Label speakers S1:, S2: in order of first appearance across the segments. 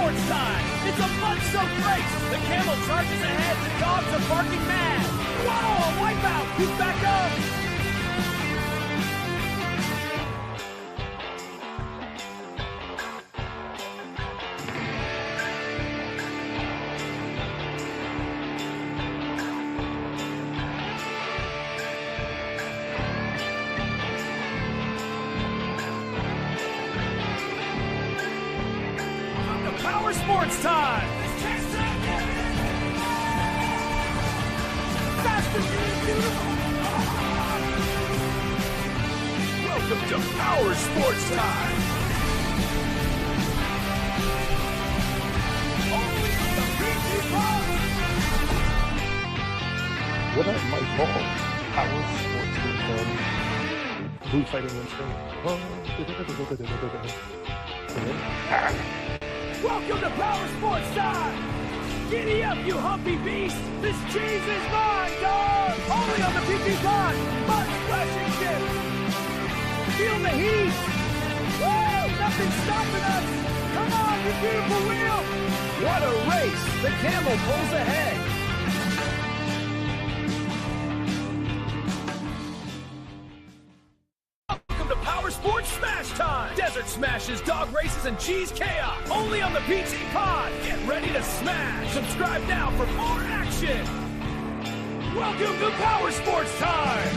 S1: PowerSports time! It's a mud-soaked race! The camel charges ahead, the dogs are barking mad! Whoa, a wipeout! He's back up! PowerSports time! Fast and beautiful! Welcome to PowerSports time! Only the PG Club!
S2: What up, my ball? PowerSports with Blue Fighting Wednesday.
S1: Welcome to PowerSports time! Giddy up, you humpy beast! This cheese is mine, dog! Only on the PP Pod! Mud splashing ship! Feel the heat! Woo! Nothing's stopping us! Come on, you beautiful wheel! What a race! The camel pulls ahead! PowerSports Smash Time! Desert smashes, dog races, and cheese chaos! Only on the PT Pod! Get ready to smash! Subscribe now for more action! Welcome to PowerSports Time!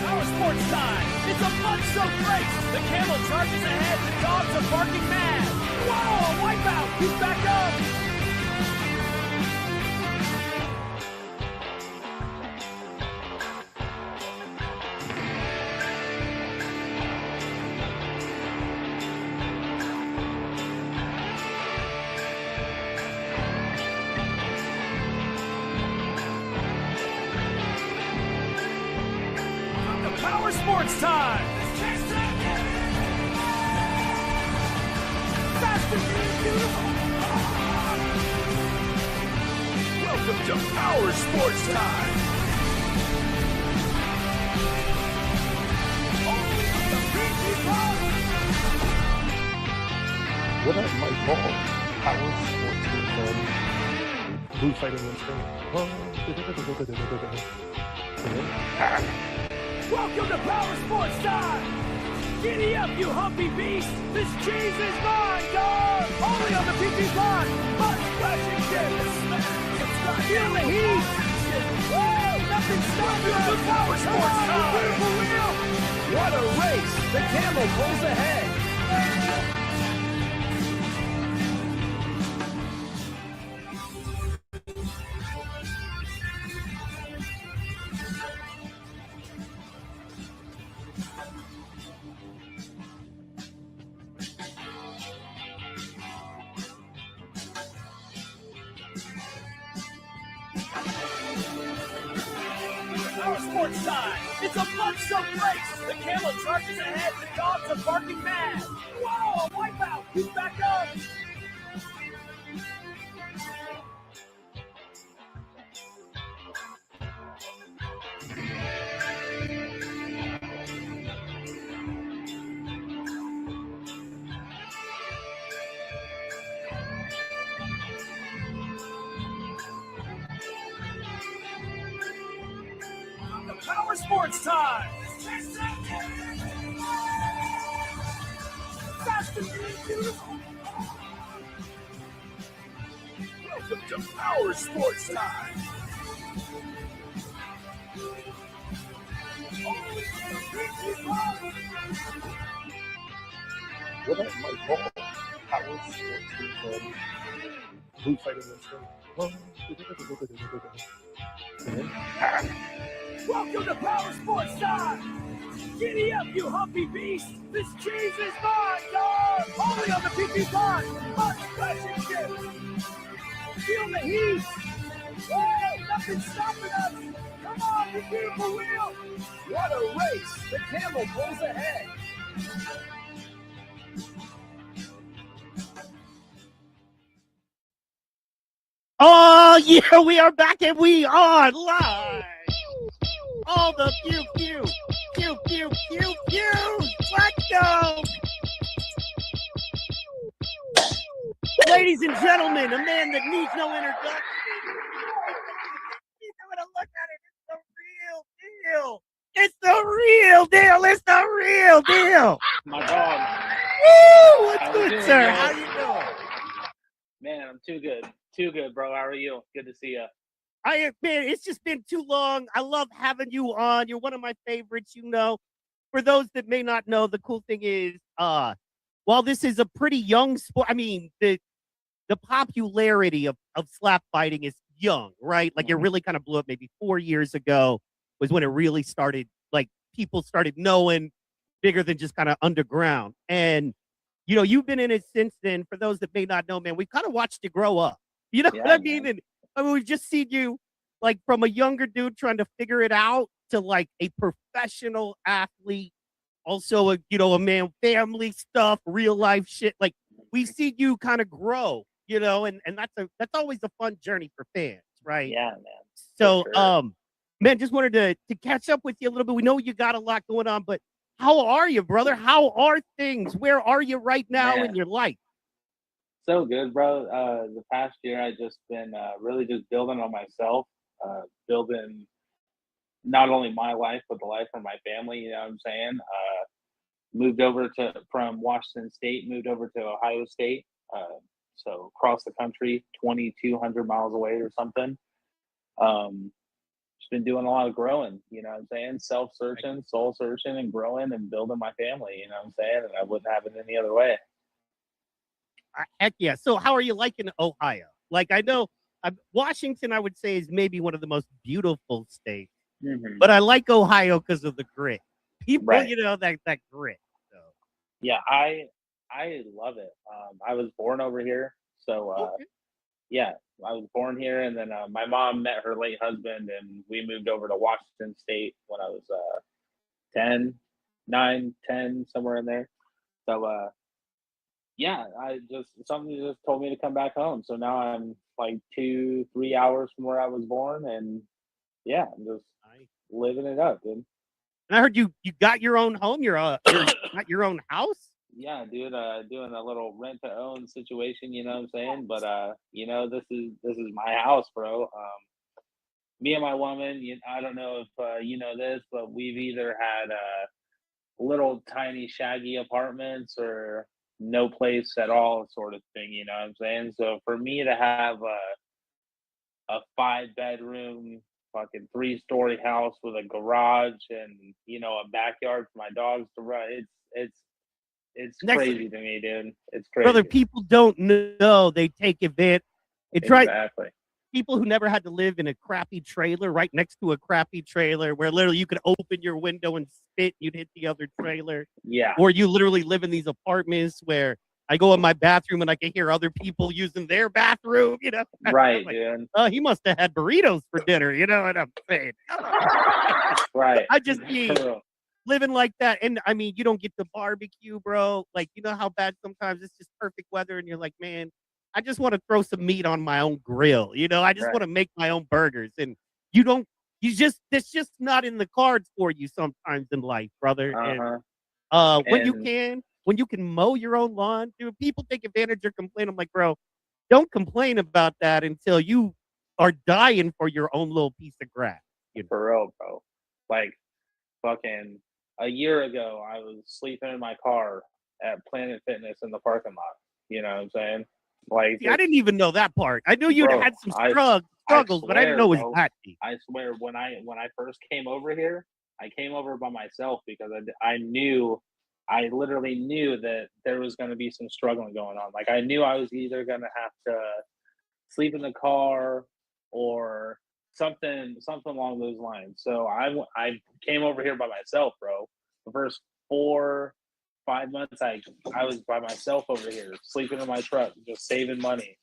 S1: PowerSports time! It's a mud-soaked race! The camel charges ahead, the dogs are barking mad! Whoa, a wipeout! He's back up! PowerSports time! Fast and beautiful! Welcome to PowerSports time! Only on the PG Club!
S2: What up, my ball? PowerSports with Blue Fighting Wednesday.
S1: Welcome to PowerSports time! Giddy up, you humpy beast! This cheese is mine, dog! Only on the PP Pod! Mud splashing ship! Feel the heat! Woo! Nothing's stopping us! PowerSports time! Beautiful wheel! What a race! The camel pulls ahead! PowerSports time! It's a mud-soaked race! The camel charges ahead, the dogs are barking mad! Whoa, a wipeout! He's back up! PowerSports time! Fast and beautiful! Welcome to PowerSports time! Only on the PG Club!
S2: What up, my ball? PowerSports with Blue Fighting Wednesday.
S1: Welcome to PowerSports time! Giddy up, you humpy beast! This cheese is mine, dog! Only on the PP Pod! Mud splashing ship! Feel the heat! Whoa, nothing's stopping us. Come on, you beautiful wheel. What a race. The camel pulls ahead.
S3: Oh, yeah, we are back and we are live. All the pew, pew, pew, pew, pew, pew. Let's go. Ladies and gentlemen, a man that needs no introduction. He's going to look at it. It's the real deal. It's the real deal.
S4: My dog.
S3: Woo! What's
S4: How
S3: good,
S4: you doing,
S3: sir?
S4: yo?
S3: How you doing?
S4: Man, I'm too good. Too good, bro. How are you? Good to see you.
S3: Man, it's just been too long. I love having you on. You're one of my favorites, you know. For those that may not know, the cool thing is, while this is a pretty young sport, I mean, the popularity of slap fighting is young, right? Like it really kind of blew up maybe 4 years ago was when it really started, like people started knowing bigger than just kind of underground. And, you know, you've been in it since then. For those that may not know, man, we've kind of watched you grow up. You know what I mean?
S4: Man.
S3: And I mean, we've just seen you like from a younger dude trying to figure it out to like a professional athlete, also a, you know, a man, family stuff, real life shit. Like we see you kind of grow, you know, and that's always a fun journey for fans, right?
S4: Yeah, man.
S3: So,
S4: sure.
S3: man, just wanted to catch up with you a little bit. We know you got a lot going on, but how are you, brother? How are things? Where are you right now in your life?
S4: So good, bro. The past year, I just been really just building on myself, building not only my life, but the life of my family. You know what I'm saying? Moved over from Washington State, moved over to Ohio State. So across the country, 2,200 miles away or something. Just been doing a lot of growing, you know what I'm saying? Self-searching, soul-searching, and growing and building my family, you know what I'm saying? And I wouldn't have it any other way.
S3: Heck yeah. So how are you liking Ohio? Like I know Washington, I would say, is maybe one of the most beautiful states, but I like Ohio because of the grit. People,
S4: Right.
S3: you know, that grit. So
S4: Yeah, I love it. I was born over here, so
S3: okay.
S4: yeah, I was born here, and then my mom met her late husband, and we moved over to Washington State when I was 10, 9, 10, somewhere in there. So yeah, something just told me to come back home. So now I'm like 2, 3 hours from where I was born, and yeah, I'm just
S3: Nice.
S4: living it up, dude.
S3: And I heard you got your own home. You're got your own house.
S4: Yeah, dude, doing a little rent to own situation, you know what I'm saying? But you know, this is my house, bro. Me and my woman, I don't know if you know this, but we've either had little tiny shaggy apartments or no place at all sort of thing, you know what I'm saying? So for me to have a 5 bedroom fucking 3-story house with a garage and, you know, a backyard for my dogs to run, it's crazy to me, dude. It's crazy.
S3: Brother, people don't know they take advantage. It's
S4: Exactly.
S3: right. People who never had to live in a crappy trailer right next to a crappy trailer where literally you could open your window and spit, you'd hit the other trailer.
S4: Yeah.
S3: Or you literally live in these apartments where I go in my bathroom and I can hear other people using their bathroom, you know?
S4: Right,
S3: like,
S4: dude.
S3: he must have had burritos for dinner, you know what I'm saying?
S4: Right.
S3: I just be living like that. And I mean, you don't get the barbecue, bro. Like, you know how bad sometimes it's just perfect weather and you're like, man, I just want to throw some meat on my own grill. You know, I just want to make my own burgers. And it's just not in the cards for you sometimes in life, brother. And when you can mow your own lawn, dude, people take advantage or complain. I'm like, bro, don't complain about that until you are dying for your own little piece of grass. You know?
S4: For real, bro. Like, fucking a year ago, I was sleeping in my car at Planet Fitness in the parking lot. You know what I'm saying? Like,
S3: see, I didn't even know that part. I knew you'd had some struggles, but I didn't know it was that deep.
S4: I swear, when I first came over here, I came over by myself because I literally knew that there was going to be some struggling going on. Like, I knew I was either going to have to sleep in the car or something along those lines. So I came over here by myself, bro. The first 4-5 months I was by myself over here, sleeping in my truck, just saving money.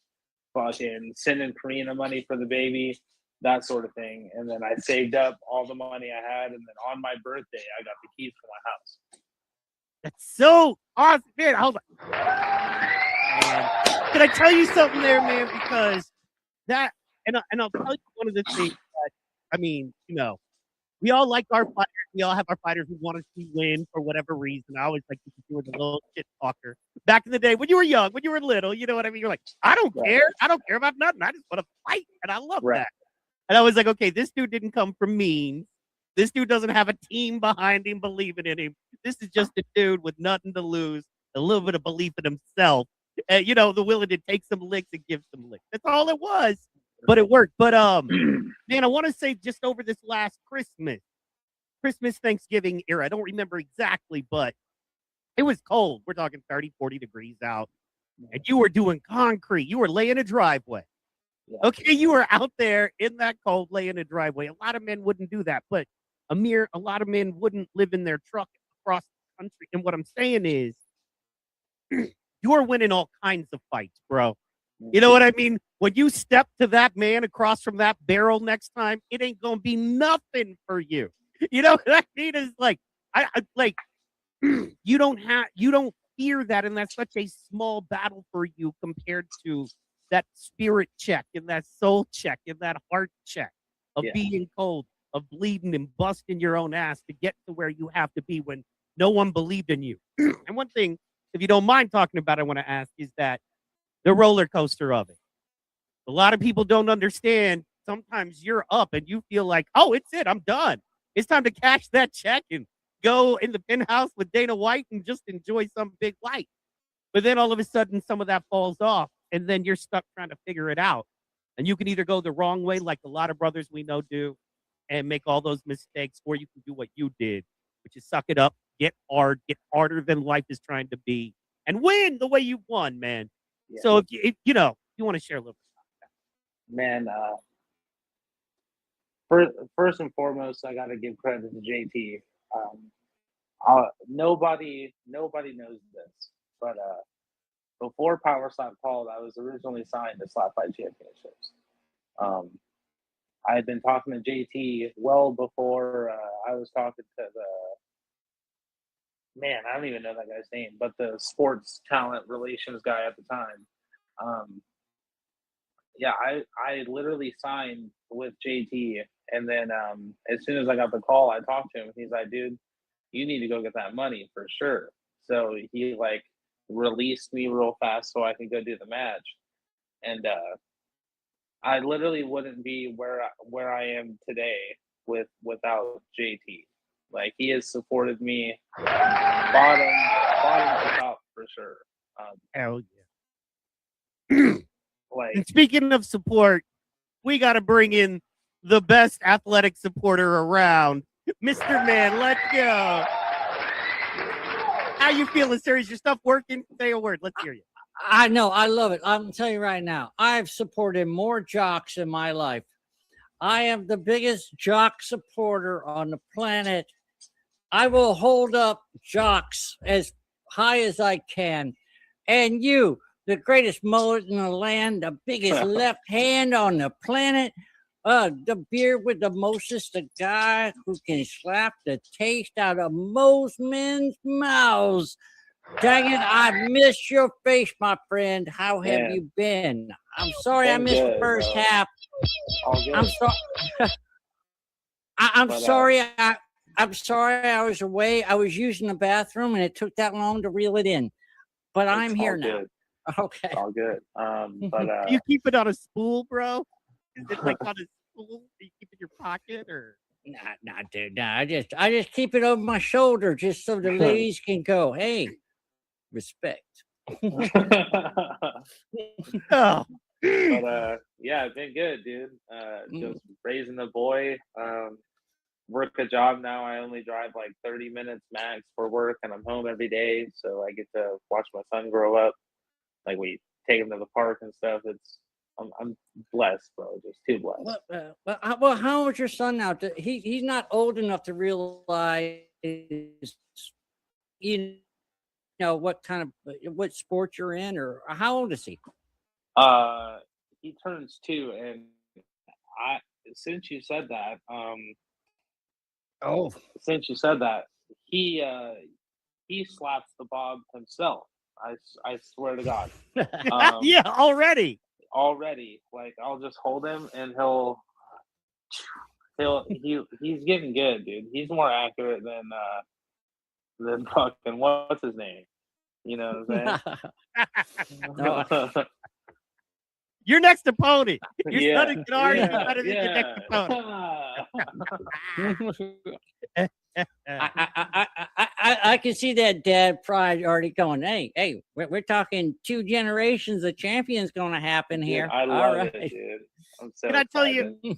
S4: fucking sending Karina money for the baby, that sort of thing. And then I saved up all the money I had, and then on my birthday, I got the keys to my house.
S3: That's so awesome, man. Hold on. Man. Can I tell you something there, man? Because that, and I'll tell you one of the things that, I mean, you know, we all like our fighters. We all have our fighters who want to see win for whatever reason. I always like to do the little shit talker. Back in the day, when you were young, when you were little, you know what I mean? You're like, I don't care. I don't care about nothing. I just want to fight. And I love that. And I was like, okay, this dude didn't come from means. This dude doesn't have a team behind him believing in him. This is just a dude with nothing to lose, a little bit of belief in himself. You know, the willing to take some licks and give some licks. That's all it was. But it worked. But man, I want to say just over this last Christmas, Thanksgiving era, I don't remember exactly, but it was cold. We're talking 30, 40 degrees out. And you were doing concrete. You were laying a driveway.
S4: Yeah.
S3: Okay, you were out there in that cold laying a driveway. A lot of men wouldn't do that. But Amir, a lot of men wouldn't live in their truck across the country. And what I'm saying is, you're winning all kinds of fights, bro. You know what I mean? When you step to that man across from that barrel next time, it ain't gonna be nothing for you. You know what I mean? It's like I like you don't fear that, and that's such a small battle for you compared to that spirit check and that soul check and that heart check of being cold, of bleeding and busting your own ass to get to where you have to be when no one believed in you. And one thing, if you don't mind talking about, I want to ask is that the roller coaster of it. A lot of people don't understand. Sometimes you're up and you feel like, oh, it's it. I'm done. It's time to cash that check and go in the penthouse with Dana White and just enjoy some big life. But then all of a sudden, some of that falls off, and then you're stuck trying to figure it out. And you can either go the wrong way, like a lot of brothers we know do, and make all those mistakes, or you can do what you did, which is suck it up, get hard, get harder than life is trying to be, and win the way you won, man. Yeah. So if you know, you want to share a little bit
S4: about that. Man, first and foremost, I got to give credit to JT. Nobody knows this, but before PowerSports called, I was originally signed to Slap Fight Championships. I had been talking to JT well before I was talking to I don't even know that guy's name, but the sports talent relations guy at the time. I literally signed with JT, and then as soon as I got the call, I talked to him. He's like, dude, you need to go get that money for sure. So he like released me real fast so I could go do the match. And I literally wouldn't be where I am today without JT. Like, he has supported me bottom to top for sure.
S3: Hell yeah. And speaking of support, we got to bring in the best athletic supporter around, Mr. Man. Let's go. How you feeling, sir? Is your stuff working? Say a word. Let's hear you.
S5: I know. I love it. I'm telling you right now, I've supported more jocks in my life. I am the biggest jock supporter on the planet. I will hold up jocks as high as I can. And you, the greatest mullet in the land, the biggest left hand on the planet, the beard with the mostest, the guy who can slap the taste out of most men's mouths. Dang it, I missed your face, my friend. How have you been? I'm sorry I missed the first half. I'm sorry. I'm sorry I was away. I was using the bathroom and it took that long to reel it in. But I'm here now. Okay.
S4: It's all good. But
S3: you keep it on a spool, bro? Is it like on a spool? Do you keep it in your pocket or?
S5: Nah, dude. Nah, I just keep it over my shoulder just so the ladies can go, hey, respect.
S3: Oh.
S4: But it's been good, dude. Just raising a boy. Work a job now. I only drive like 30 minutes max for work, and I'm home every day, so I get to watch my son grow up. Like, we take him to the park and stuff. I'm blessed, bro. Just too blessed.
S5: Well, how old is your son now? He's not old enough to realize, what sport you're in, or how old is he?
S4: he turns 2, and I since you said that,
S5: Oh,
S4: since you said that, he slaps the Bob himself. I swear to God.
S3: Yeah, already.
S4: Already, like I'll just hold him and he's getting good, dude. He's more accurate than fucking what's his name. You know what
S5: no,
S4: I'm saying?
S3: Your next opponent. Your
S4: Yeah,
S3: son can argue
S4: yeah,
S3: better than your next opponent.
S5: I can see that dad pride already going. Hey, we're talking 2 generations of champions going to happen
S4: Dude,
S5: here.
S4: I
S5: All
S4: love
S5: right.
S4: it, dude. I'm so
S3: Can I tell you,
S4: excited.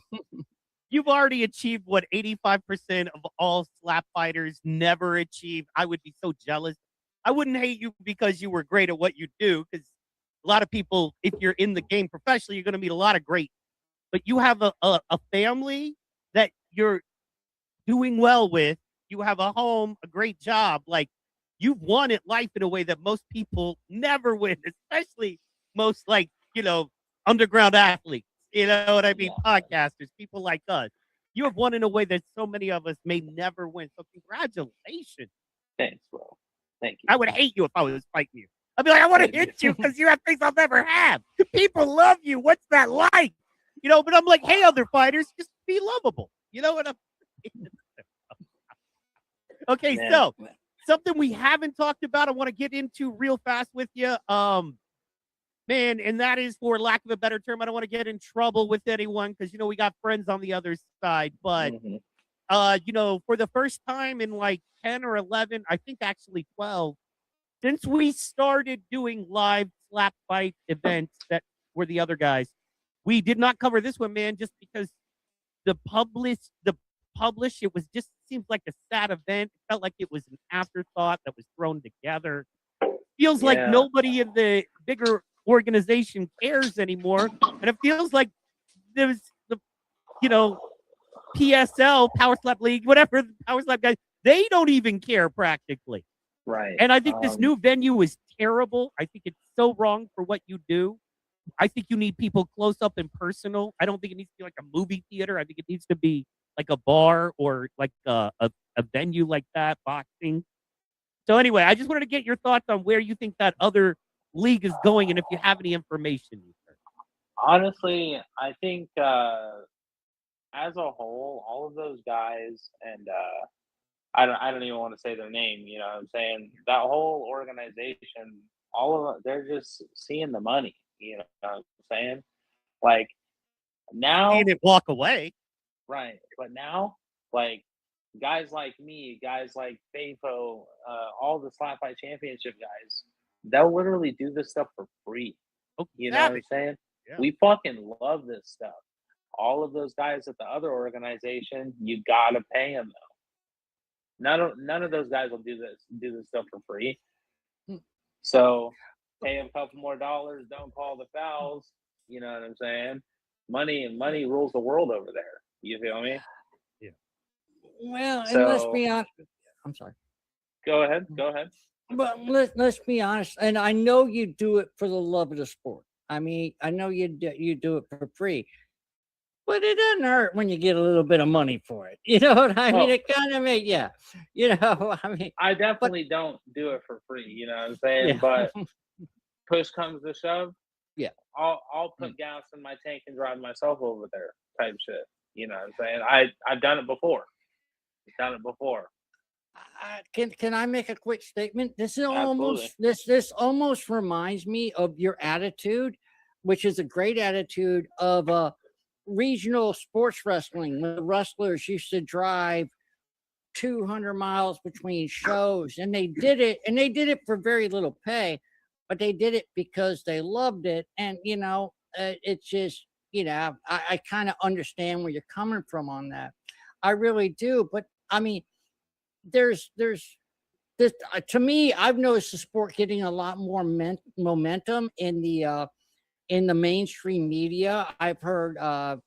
S3: you've already achieved what 85% of all slap fighters never achieve. I would be so jealous. I wouldn't hate you because you were great at what you do, because a lot of people, if you're in the game professionally, you're going to meet a lot of great, but you have a family that you're doing well with. You have a home, a great job. Like, you've won at life in a way that most people never win, especially most, like, underground athletes. You know what I mean?
S4: Yeah.
S3: Podcasters, people like us. You have won in a way that so many of us may never win. So congratulations.
S4: Thanks, bro. Thank you.
S3: I would hate you if I was fighting you. I'd be like, I want to hit you because you have things I'll never have. People love you. What's that like? But I'm like, hey, other fighters, just be lovable. You know what I'm Okay,
S4: Man.
S3: so something we haven't talked about, I want to get into real fast with you. Man, and that is, for lack of a better term, I don't want to get in trouble with anyone because we got friends on the other side. But for the first time in like 10 or 11, I think actually 12, since we started doing live slap fight events that were the other guys, we did not cover this one, man, just because the publish, it was just seems like a sad event. It felt like it was an afterthought that was thrown together. Feels like
S4: Yeah.
S3: nobody in the bigger organization cares anymore. And it feels like there's the, PSL, Power Slap League, whatever, the Power Slap guys, they don't even care practically.
S4: Right.
S3: And I think this new venue is terrible. I think it's so wrong for what you do. I think you need people close up and personal. I don't think it needs to be like a movie theater. I think it needs to be like a bar or like a venue like that, boxing. So anyway, I just wanted to get your thoughts on where you think that other league is going and if you have any information.
S4: Honestly, I think as a whole, all of those guys, and I don't even want to say their name. You know what I'm saying? That whole organization, all of they're just seeing the money. You know what I'm saying? Like now,
S3: Seeing it walk away.
S4: right? But now, like guys like me, guys like Fafo, all the Slap Fight Championship guys, they'll literally do this stuff for free.
S3: Oh,
S4: You know what I'm saying?
S3: Yeah.
S4: We fucking love this stuff. All of those guys at the other organization, you gotta pay them though. None of those guys will do this stuff for free. So pay a couple more dollars. Don't call the fouls. You know what I'm saying? Money rules the world over there. You feel me?
S3: Yeah.
S5: Well, and
S4: So-
S5: let's be honest. I'm sorry.
S4: Go ahead.
S5: But let's be honest, and I know you do it for the love of the sport. I mean, I know you do it for free, but it doesn't hurt when you get a little bit of money for it. You know what I mean?
S4: Oh.
S5: It kind of makes, yeah. You know, I mean,
S4: I definitely don't do it for free. You know what I'm saying?
S5: yeah.
S4: But push comes to shove.
S5: Yeah.
S4: I'll put gas in my tank and drive myself over there type shit. You know what I'm saying? I've done it before.
S5: Can I make a quick statement? This is
S4: Absolutely.
S5: this almost reminds me of your attitude, which is a great attitude of regional sports wrestling, when the wrestlers used to drive 200 miles between shows, and they did it for very little pay, but they did it because they loved it. And it's just, I kind of understand where you're coming from on that. I really do. But I mean, there's this, to me, I've noticed the sport getting a lot more momentum in the mainstream media. I've heard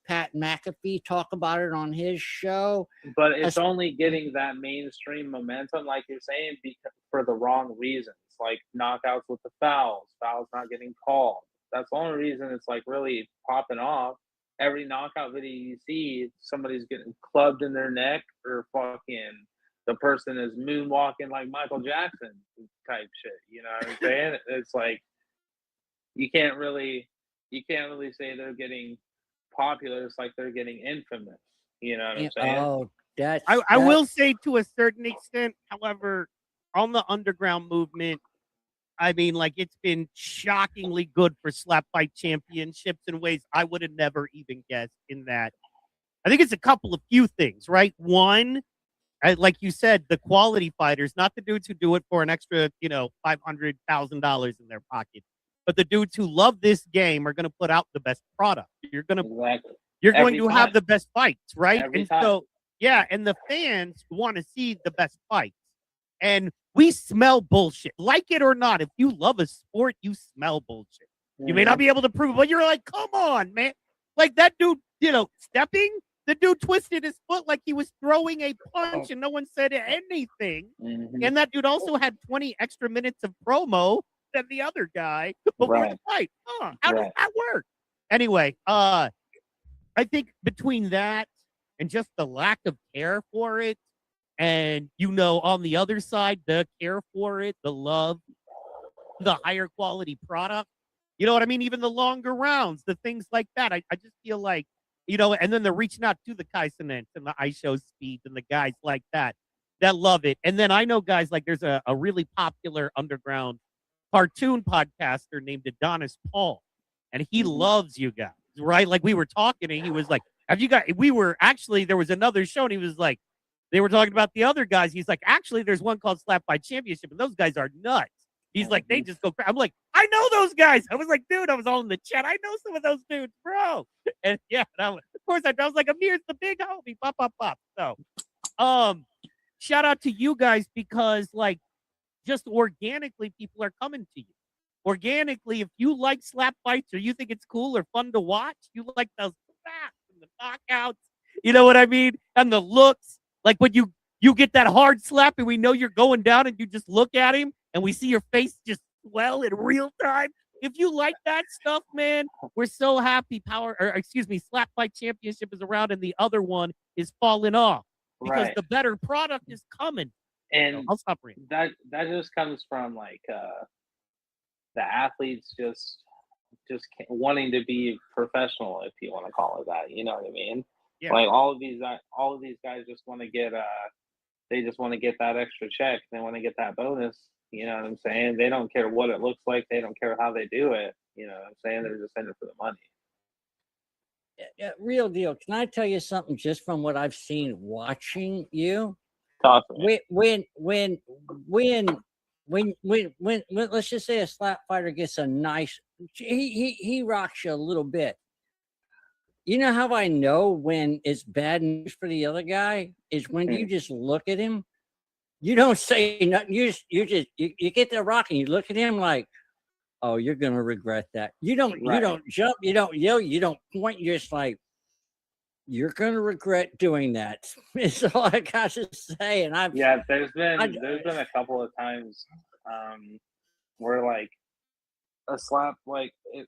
S5: Pat McAfee talk about it on his show.
S4: But it's only getting that mainstream momentum, like you're saying, because for the wrong reasons, like knockouts with the fouls not getting called. That's the only reason it's like really popping off. Every knockout video you see, somebody's getting clubbed in their neck, or fucking the person is moonwalking like Michael Jackson type shit. You know what I'm saying? It's like you can't really say they're getting popular. It's like they're getting infamous. You know what I'm saying?
S5: Oh, that's
S3: I will say to a certain extent, however, on the underground movement, I mean, like, it's been shockingly good for slap fight championships in ways I would have never even guessed. In that, I think it's a couple of few things, right? One, like you said, the quality fighters, not the dudes who do it for an extra, $500,000 in their pocket, but the dudes who love this game are going to put out the best product.
S4: Exactly.
S3: You're going
S4: Every
S3: to
S4: time.
S3: have the best fights, right?
S4: Every
S3: And
S4: time.
S3: so, yeah, and the fans want to see the best fights. And we smell bullshit. Like it or not, if you love a sport, you smell bullshit. You may not be able to prove it, but you're like, come on, man. Like that dude, stepping, the dude twisted his foot like he was throwing a punch and no one said anything.
S4: Mhm.
S3: And that dude also had 20 extra minutes of promo than the other guy before
S4: Right.
S3: the fight. How does
S4: Right.
S3: that work? Anyway, I think between that and just the lack of care for it, and on the other side, the care for it, the love, the higher quality product, you know what I mean? Even the longer rounds, the things like that. I just feel like, and then they're reaching out to the Kaisenents and the iShow Speed and the guys like that love it. And then I know guys like there's a really popular underground cartoon podcaster named Adonis Paul, and he loves you guys, right? Like we were talking and he was like, there was another show and he was like, they were talking about the other guys. He's like, actually, there's one called Slap Fight Championship, and those guys are nuts. He's like, they just go crazy. I'm like, I know those guys. I was like, dude, I was all in the chat. I know some of those dudes, bro. And yeah, of course, I was like, Amir's the big homie. Pop, pop, pop. So, shout out to you guys because, like, just organically, people are coming to you. Organically, if you like slap fights or you think it's cool or fun to watch, you like those slaps and the knockouts, you know what I mean? And the looks. Like when you get that hard slap and we know you're going down and you just look at him and we see your face just swell in real time. If you like that stuff, man, we're so happy. Slap Fight Championship is around and the other one is falling off because the better product is coming.
S4: And
S3: I'll stop reading.
S4: That just comes from like the athletes just wanting to be professional, if you want to call it that. You know what I mean?
S3: Yeah.
S4: Like all of these guys just want to get they just want to get that extra check. They want to get that bonus. You know what I'm saying? They don't care what it looks like. They don't care how they do it. You know what I'm saying? They're just in it for the money.
S5: Yeah, real deal. Can I tell you something just from what I've seen watching you?
S4: Talk to me.
S5: When let's just say a slap fighter gets a nice, he rocks you a little bit. You know how I know when it's bad news for the other guy is when you just look at him. You don't say nothing. You get that rock and you look at him like, oh, you're gonna regret that. You don't jump, you don't yell, you don't point. You're just like, you're gonna regret doing that. It's all I got to say. And
S4: there's been a couple of times where like a slap like it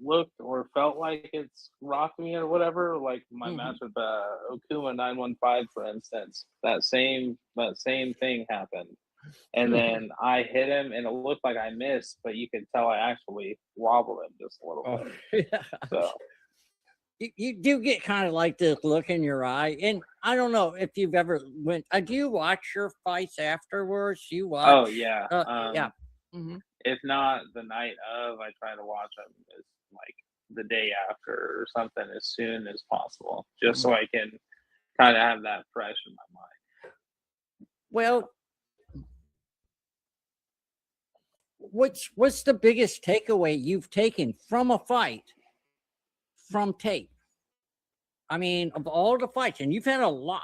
S4: looked or felt like it's rocked me or whatever. Like my match with Okuma 915, for instance, that same thing happened. And then I hit him and it looked like I missed, but you could tell I actually wobbled him just a little bit.
S5: Yeah.
S4: So
S5: you do get kind of like this look in your eye. And I don't know if you've ever went, do you watch your fights afterwards? You watch?
S4: Oh yeah.
S5: Yeah. Mm-hmm.
S4: If not the night of, I try to watch them as like the day after or something as soon as possible, just so I can kind of have that fresh in my mind.
S5: Well, what's the biggest takeaway you've taken from a fight from tape? I mean, of all the fights, and you've had a lot.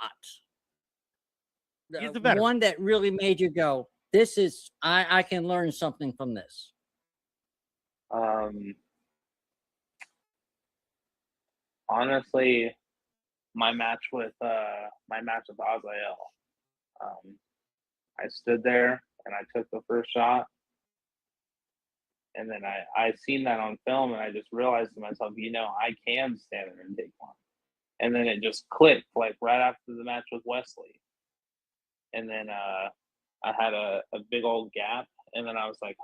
S3: He's the veteran.
S5: One that really made you go, this is, I can learn something from this.
S4: Honestly, my match with Azael. I stood there and I took the first shot, And then I seen that on film, and I just realized to myself, I can stand there and take one. And then it just clicked, like right after the match with Wesley. And then I had a big old gap, and then I was like,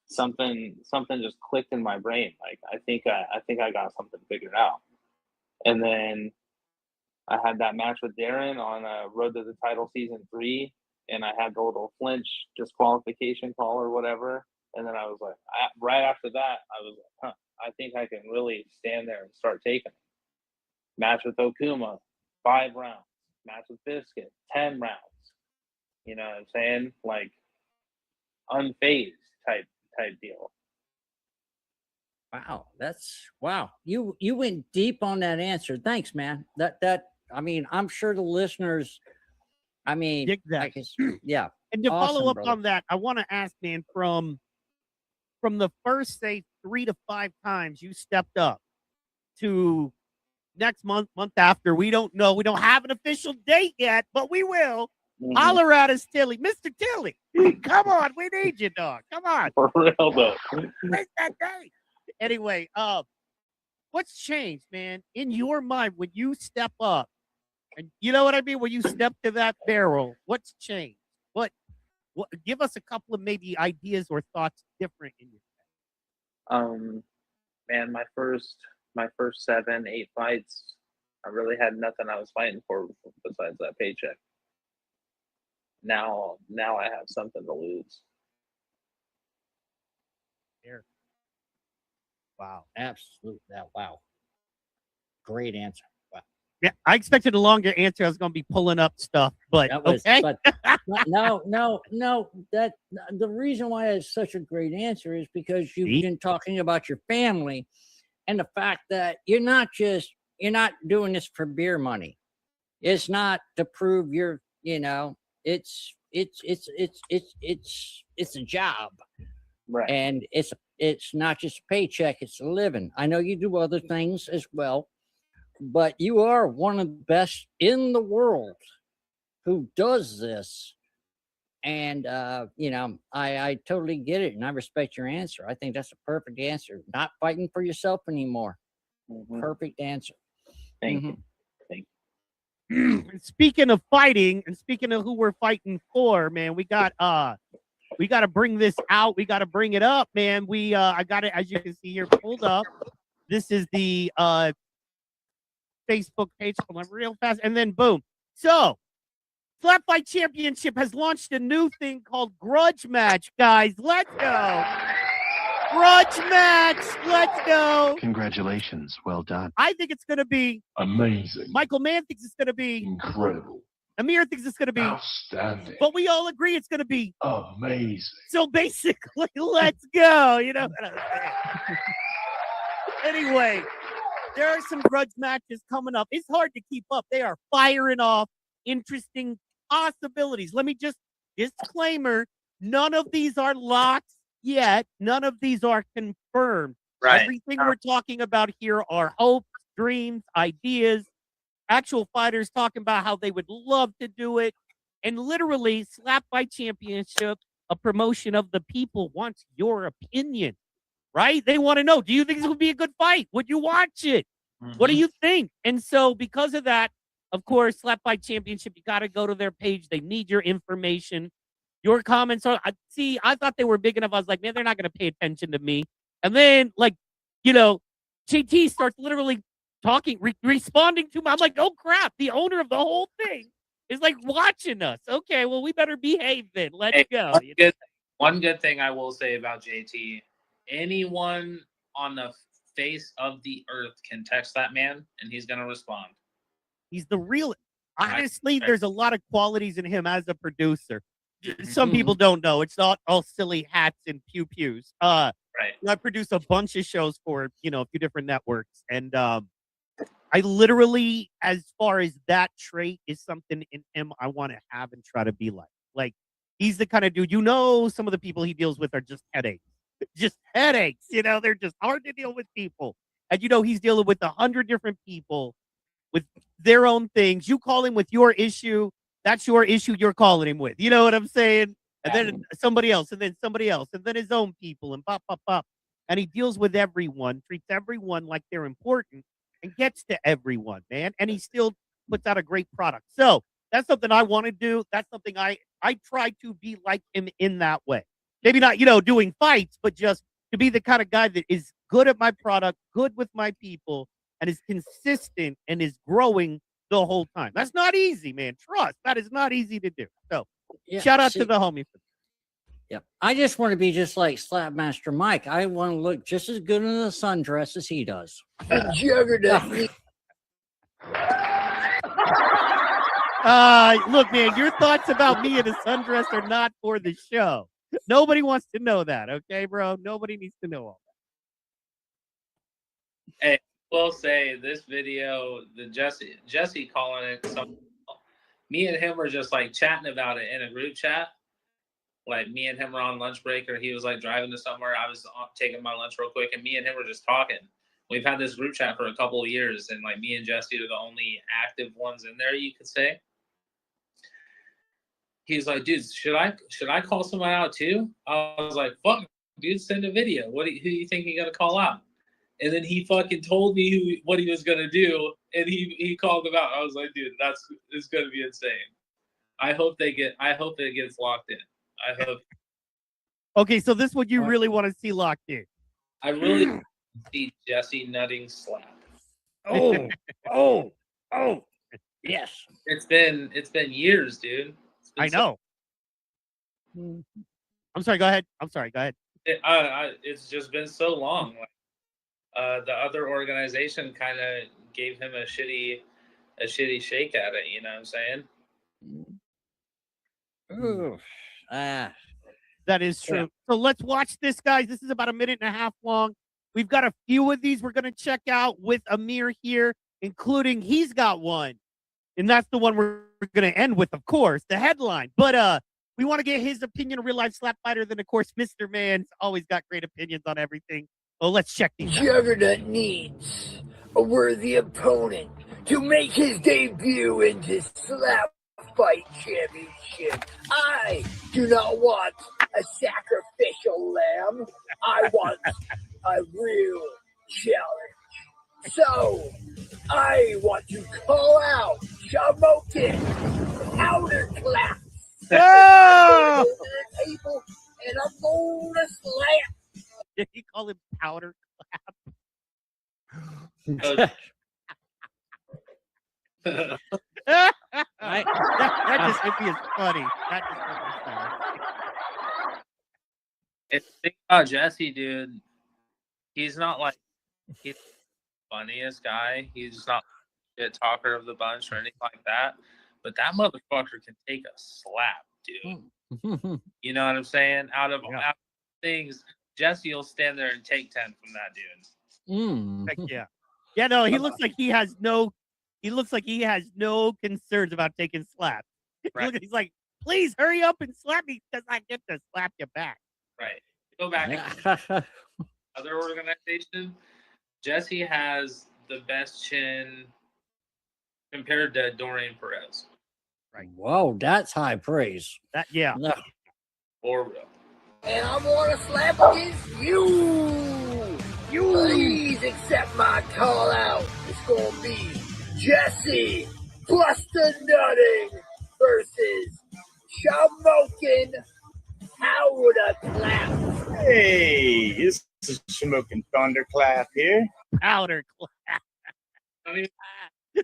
S4: something just clicked in my brain. Like I think I got something figured out. And then I had that match with Darren on Road to the Title Season 3, and I had the little flinch disqualification call or whatever. And then I was like, right after that, I was like, I think I can really stand there and start taking it. Match with Okuma, 5 rounds. Match with Biscuit, 10 rounds. You know what I'm saying? Like unfazed type deal.
S5: Wow, wow. You went deep on that answer. Thanks, man. I mean, I'm sure the listeners. I mean,
S3: Exactly.
S5: Yeah.
S3: And to
S5: Awesome,
S3: follow up
S5: brother.
S3: on that, I want to ask, man, from the first, say, 3 to 5 times you stepped up to next month after, we don't know. We don't have an official date yet, but we will.
S4: Mm-hmm.
S3: Holler at us, Tilly. Mr. Tilly, come on. We need you, dog. Come on.
S4: For real, though.
S3: Make that date. Anyway, what's changed, man, in your mind when you step up? And you know what I mean? When you step to that barrel, what's changed? What give us a couple of maybe ideas or thoughts different in your
S4: Man, my first 7, 8 fights, I really had nothing I was fighting for besides that paycheck. Now I have something to lose.
S3: Here. Wow.
S5: Absolutely. Wow. Great answer. Wow.
S3: Yeah, I expected a longer answer. I was going to be pulling up stuff, but okay.
S5: But no. That the reason why it's such a great answer is because you've been talking about your family and the fact that you're not doing this for beer money. It's not to prove you're, it's a job.
S4: Right.
S5: And it's not just a paycheck, it's a living. I know you do other things as well, but you are one of the best in the world who does this. And, I totally get it, and I respect your answer. I think that's a perfect answer. Not fighting for yourself anymore.
S4: Mm-hmm.
S5: Perfect answer.
S4: Thank you.
S3: Speaking of fighting, and speaking of who we're fighting for, man, we got to bring this out. We got to bring it up, man. I got it, as you can see here, pulled up. This is the Facebook page. Hold on real fast, and then boom. So, Flat Fight Championship has launched a new thing called Grudge Match, guys. Let's go. Grudge Match. Let's go.
S6: Congratulations. Well done.
S3: I think it's going to be
S2: Amazing.
S3: Michael Mann thinks it's going to be
S2: Incredible.
S3: Amir thinks it's going to be
S2: Outstanding.
S3: but we all agree it's going to be
S2: Amazing.
S3: so basically, let's go. You know what I'm saying? Anyway, there are some grudge matches coming up. It's hard to keep up. They are firing off interesting possibilities. Let me just disclaimer, none of these are locks yet. None of these are confirmed.
S4: Right.
S3: Everything we're talking about here are hopes, dreams, ideas, actual fighters talking about how they would love to do it. And literally, Slap Fight Championship, a promotion of the people, wants your opinion, right? They want to know, do you think this would be a good fight? Would you watch it?
S4: Mm-hmm.
S3: What do you think? And so because of that, of course, Slap Fight Championship, you got to go to their page. They need your information. Your comments are, I thought they were big enough. I was like, man, they're not going to pay attention to me. And then, JT starts literally talking, responding to me. I'm like, oh, crap. The owner of the whole thing is like watching us. Okay, well, we better behave then. Let's go.
S4: One good thing I will say about JT, anyone on the face of the earth can text that man, and he's going to respond.
S3: He's the real. Honestly, there's a lot of qualities in him as a producer. Some people don't know. It's not all silly hats and pew-pews.
S4: Right.
S3: I produce a bunch of shows for, a few different networks. And I literally, as far as that trait is something in him I want to have and try to be like. Like, he's the kind of dude, some of the people he deals with are just headaches. Just headaches. They're just hard to deal with people. And he's dealing with 100 different people with their own things. You call him with your issue. That's your issue you're calling him with. You know what I'm saying? and then somebody else, and then somebody else, and then his own people, and pop, pop, pop. And he deals with everyone, treats everyone like they're important, and gets to everyone, man. And he still puts out a great product. So that's something I want to do. That's something I try to be like him in that way. Maybe not, doing fights, but just to be the kind of guy that is good at my product, good with my people, and is consistent and is growing the whole time. That's not easy, man. Trust. That is not easy to do. So shout out to the homie for that.
S5: Yep. I just want to be just like Slapmaster Mike. I want to look just as good in a sundress as he does.
S3: Juggernaut. Look, man, your thoughts about me in a sundress are not for the show. Nobody wants to know that, okay, bro? Nobody needs to know all
S4: that. Hey, we'll say this video, the Jesse calling it something. Me and him were just like chatting about it in a group chat. Like me and him were on lunch break, or he was like driving to somewhere. I was taking my lunch real quick, and me and him were just talking. We've had this group chat for a couple of years, and like me and Jesse are the only active ones in there, you could say. He's like, dude, should I call someone out too? I was like, fuck, dude, send a video. Who do you think you're gonna call out? And then he fucking told me what he was gonna do, and he called them out. I was like, dude, it's gonna be insane. I hope it gets locked in. I hope.
S3: Okay, so this is what you really want to see locked in.
S4: I really want to see Jesse nutting slap.
S5: Oh, yes.
S4: It's been years, dude.
S3: I know. I'm sorry. Go ahead.
S4: It's just been so long. The other organization kind of gave him a shitty shake at it. You know what I'm saying?
S5: Ooh.
S3: That is true. Yeah. So let's watch this, guys. This is about 1.5 minutes long. We've got a few of these we're going to check out with Amir here, including he's got one. And that's the one we're going to end with, of course, the headline. But we want to get his opinion, a real-life slap fighter. Then, of course, Mr. Man's always got great opinions on everything. So let's check these out.
S7: Juggernaut needs a worthy opponent to make his debut into Slap Fight Championship. I do not want a sacrificial lamb. I want a real challenge. So, I want to call out Shamokin Powder Clap.
S3: Oh!
S7: Table and I'm going to slap.
S3: Did he call him Powder
S4: Clap?
S3: that just hit me as funny.
S4: If you think about Jesse, dude, he's not like he's the funniest guy. He's not a shit talker of the bunch or anything like that. But that motherfucker can take a slap, dude. You know what I'm saying? Out of things, Jesse will stand there and take 10 from that dude.
S3: Heck yeah. Yeah, no, he looks like he has no concerns about taking slaps.
S4: Right.
S3: He's like, please hurry up and slap me because I get to slap you back.
S4: Right. Go back to other organization. Jesse has the best chin compared to Dorian Perez.
S3: Right.
S5: Whoa, that's high praise.
S3: No.
S4: For real.
S7: And I'm going to slap against you. Please accept my call out. It's going to be Jesse Buster Nutting versus Shamokin Powder Clap.
S8: Hey, this is Shamokin Thunderclap here.
S3: Powder Clap.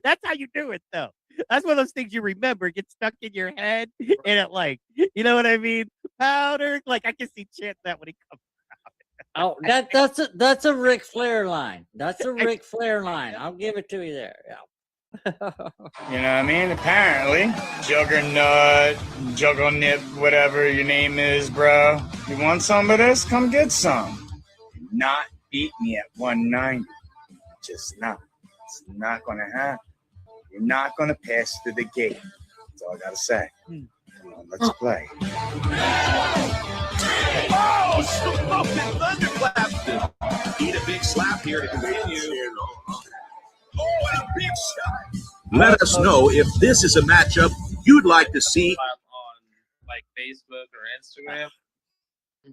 S3: That's how you do it, though. That's one of those things you remember. It gets stuck in your head, and it like, you know what I mean? Powder, like I can see chanting that when he comes out.
S5: Oh, that's a Ric Flair line. That's a Ric Flair line. I'll give it to you there. Yeah.
S8: You know what I mean? Apparently, Juggernaut, Jugglernip, whatever your name is, bro. You want some of this? Come get some. Not beat me at 190. Just not. It's not gonna happen. You're not gonna pass through the gate. That's all I gotta say. Come on, let's play.
S1: Oh, Shamokin Thunderclap! Eat a big slap here to continue. Oh, and a big shot.
S9: Let us know if this is a matchup you'd like to see.
S4: On like like Facebook or Instagram.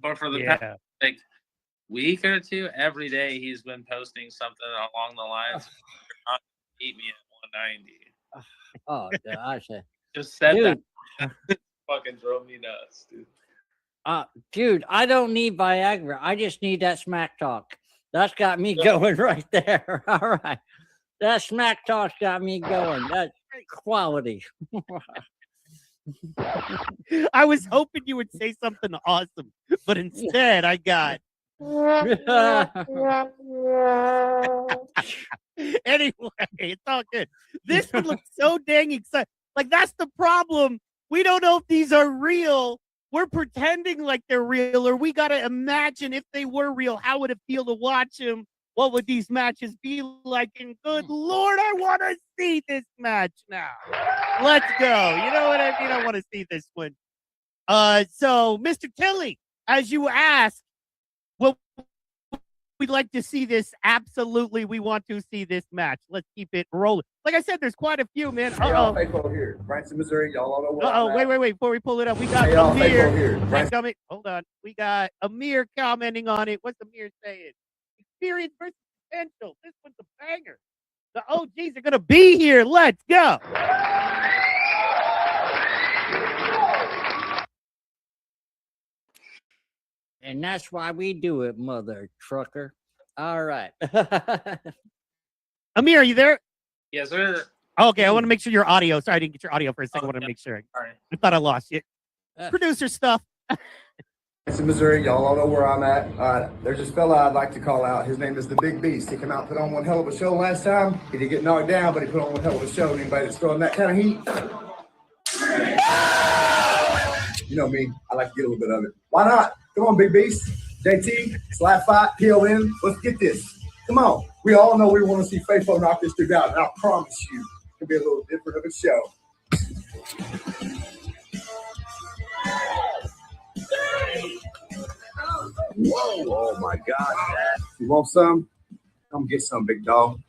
S4: But for the
S3: Yeah.
S4: past like week or two, every day he's been posting something along the lines, "You're not gonna beat me at 190."
S5: Oh, gosh.
S4: Just said
S5: Dude.
S4: that. Fucking drove me nuts, dude.
S5: Dude, I don't need Viagra. I just need that smack talk. That's got me going right there. All right. That smack talk's got me going. That's quality.
S3: I was hoping you would say something awesome, but instead I got. Anyway, it's all good. This one looks so dang exciting. Like, that's the problem. We don't know if these are real. We're pretending like they're real, or we got to imagine if they were real, how would it feel to watch them? What would these matches be like? And good Lord, I want to see this match now. Let's go. You know what I mean? I want to see this one. So, Mr. Tilley, as you asked, well, we'd like to see this. Absolutely, we want to see this match. Let's keep it rolling. Like I said, there's quite a few, man.
S9: Uh-oh. Hey, y'all, here. Branson, Missouri. Y'all all know where I'm at.
S3: Wait. Before we pull it up, we got
S9: Hey, y'all,
S3: Amir.
S9: here.
S3: Hold on. We got Amir commenting on it. What's Amir saying? Experience versus potential. This one's a banger. The OGs are going to be here. Let's go.
S5: And that's why we do it, mother trucker. All right.
S3: Amir, are you there?
S4: Yes, sir.
S3: Okay, I want to make sure your audio. Sorry, I didn't get your audio for a second. I want to make sure.
S4: All right.
S3: I thought I lost you. Producer stuff.
S9: Branson, Missouri. Y'all all know where I'm at. There's this fella I'd like to call out. His name is the Big Beast. He came out and put on one hell of a show last time. He did get knocked down, but he put on one hell of a show. Anybody that's throwing that kind of heat? You know me. I like to get a little bit of it. Why not? Come on, Big Beast. JT, slap fight, PLN. Let's get this. Come on. We all know we want to see Faithful knock this dude out, and I promise you, it'll be a little different of a show. Whoa. Oh, my God. You want some? Come get some, big dog.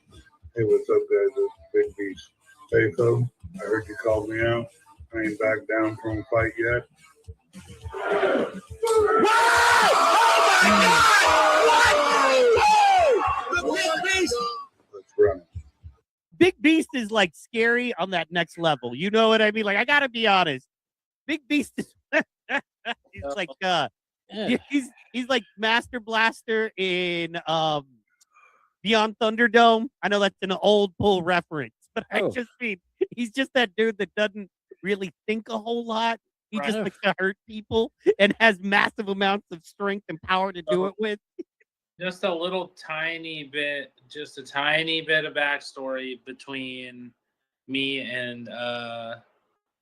S10: Hey, what's up, guys? It's Big Beast. Hey, Phil, I heard you called me out. I ain't back down from a fight yet. Let's run it.
S3: Big Beast is like scary on that next level. You know what I mean? Like, I gotta be honest. Big Beast is he's like he's like Master Blaster in Beyond Thunderdome. I know that's an old pull reference, but I just mean he's just that dude that doesn't really think a whole lot. He just likes to hurt people and has massive amounts of strength and power to do it with.
S4: Just a little tiny bit, just a tiny bit of backstory between me and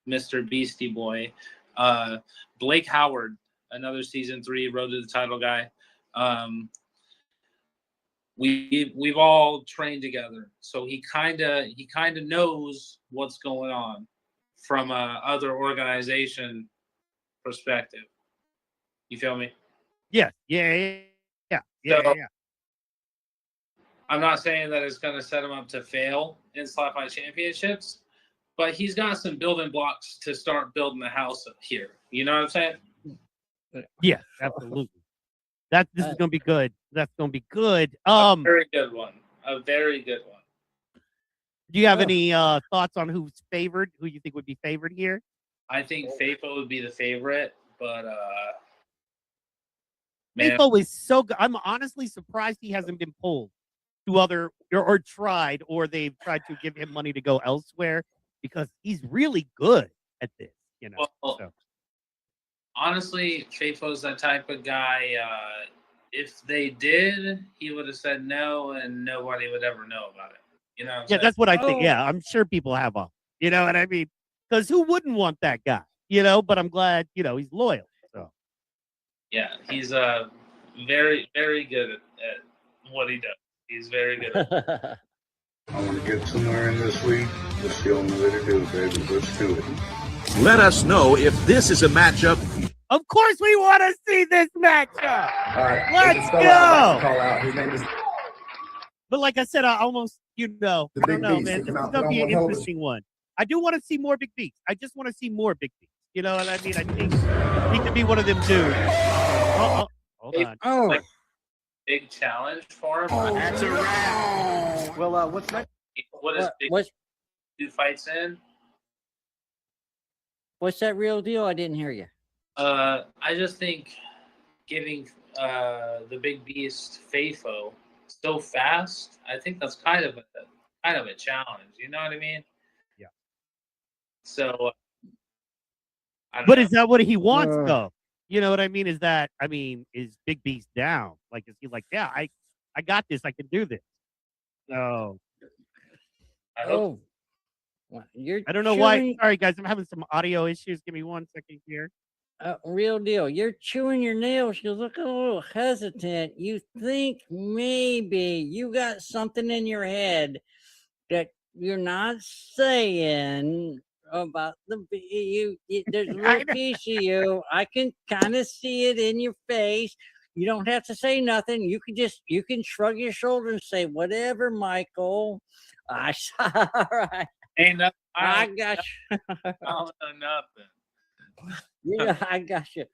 S4: Mr. Beastie Boy. Blake Howard, another season 3 Road to the Title guy. We've all trained together, so he kind of knows what's going on from a other organization perspective. You feel me?
S3: Yeah.
S4: I'm not saying that it's going to set him up to fail in Slap Fight Championships, but he's got some building blocks to start building the house up here. You know what I'm saying?
S3: Yeah, absolutely. This is gonna be good. That's gonna be good.
S4: A very good one. A very good one.
S3: Do you have any thoughts on who's favored? Who you think would be favored here?
S4: I think Faithful would be the favorite, but
S3: Faithful is so good. I'm honestly surprised he hasn't been pulled to other or tried, or they've tried to give him money to go elsewhere because he's really good at this. You know.
S4: Well, honestly, Faithful's that type of guy. If they did, he would have said no, and nobody would ever know about it. You know?
S3: Yeah, that's what I think. Yeah, I'm sure people have them. You know what I mean? Because who wouldn't want that guy? You know, but I'm glad, he's loyal. So
S4: yeah, he's very, very good at what he does. He's very good at it.
S10: I want to get somewhere in this week. Let's the only way to do it, baby. Let's do it.
S1: Let us know if this is a matchup.
S3: Of course we want to see this matchup.
S9: All right.
S3: Let's go.
S9: Call out. His name is
S3: But like I said, I almost, I don't know, man. This is going to be an interesting one. I do want to see more Big Beats. I just want to see more Big Beats. You know what I mean? I think he could be one of them dudes. Hold on.
S5: Oh,
S4: Like, big challenge for him.
S1: That's a wrap. Well, what's next?
S4: What is big
S5: what's
S4: 2 fights in?
S5: that real deal? I didn't hear you.
S4: I just think giving the big beast Faithful so fast, I think that's kind of a challenge. You know what I mean?
S3: Yeah.
S4: So, I don't
S3: But
S4: know.
S3: is that what he wants, though? You know what I mean? Is Big Beast down? Like, is he like, yeah, I got this. I can do this. No.
S4: I hope.
S5: Well, you're
S3: I don't know why. Sorry, guys. I'm having some audio issues. Give me 1 second here.
S5: Real deal. You're chewing your nails. You look a little hesitant. You think maybe you got something in your head that you're not saying about there's a little piece of you. I can kind of see it in your face. You don't have to say nothing. You can shrug your shoulders and say whatever, Michael. All right.
S4: Ain't nothing.
S5: I got you.
S4: I don't know nothing.
S5: Yeah, I got you.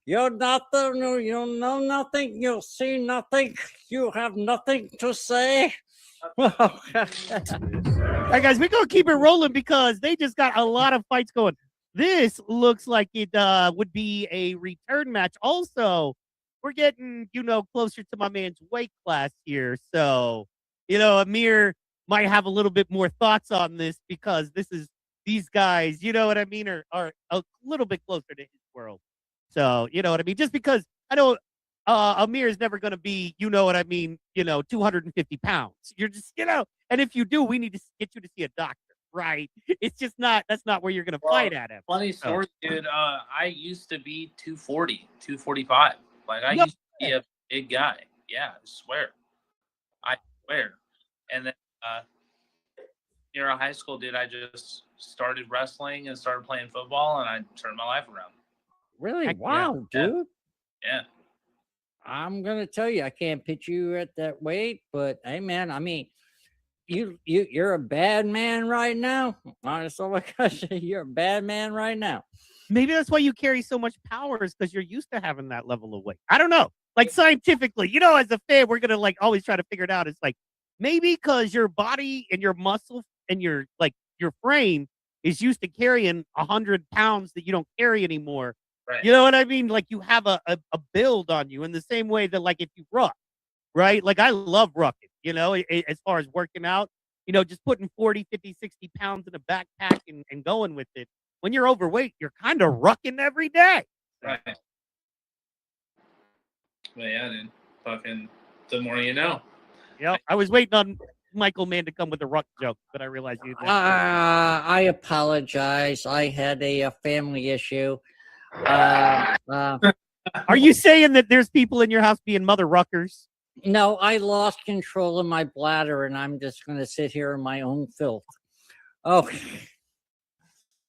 S5: You're nothing. You know nothing. You see nothing. You have nothing to say.
S3: All right, guys, we're going to keep it rolling because they just got a lot of fights going. This looks like it would be a return match. Also, we're getting, closer to my man's weight class here. So, Amir might have a little bit more thoughts on this because these guys, you know what I mean, are a little bit closer to his world. So, you know what I mean? Just because I know Amir is never going to be, 250 pounds. You're just, and if you do, we need to get you to see a doctor, right? It's just that's not where you're going to fight at him.
S4: Funny story, dude. I used to be 240, 245. Like, I used to be a big guy. Yeah, I swear. And then, near high school, dude, I just started wrestling and started playing football, and I turned my life around.
S5: Really?
S3: Heck
S5: Wow, dude.
S4: Yeah.
S5: I'm gonna tell you, I can't pitch you at that weight, but hey, man, I mean, you're a bad man right now. Honestly, like I say, you're a bad man right now.
S3: Maybe that's why you carry so much power, is because you're used to having that level of weight. I don't know. Like, scientifically, as a fan, we're gonna always try to figure it out. It's like maybe because your body and your muscle and your frame is used to carrying 100 pounds that you don't carry anymore.
S4: Right.
S3: You know what I mean? Like, you have a build on you in the same way that, like, if you ruck, right? Like, I love rucking, as far as working out, just putting 40, 50, 60 pounds in a backpack and going with it. When you're overweight, you're kind of rucking every day.
S4: Right. Well, yeah, dude. Fucking the more you know.
S3: Yeah, I was waiting on Michael Mann to come with a ruck joke, but I realized you didn't.
S5: I apologize. I had a family issue. Are
S3: you saying that there's people in your house being mother ruckers?
S5: No, I lost control of my bladder, and I'm just going to sit here in my own filth. Oh.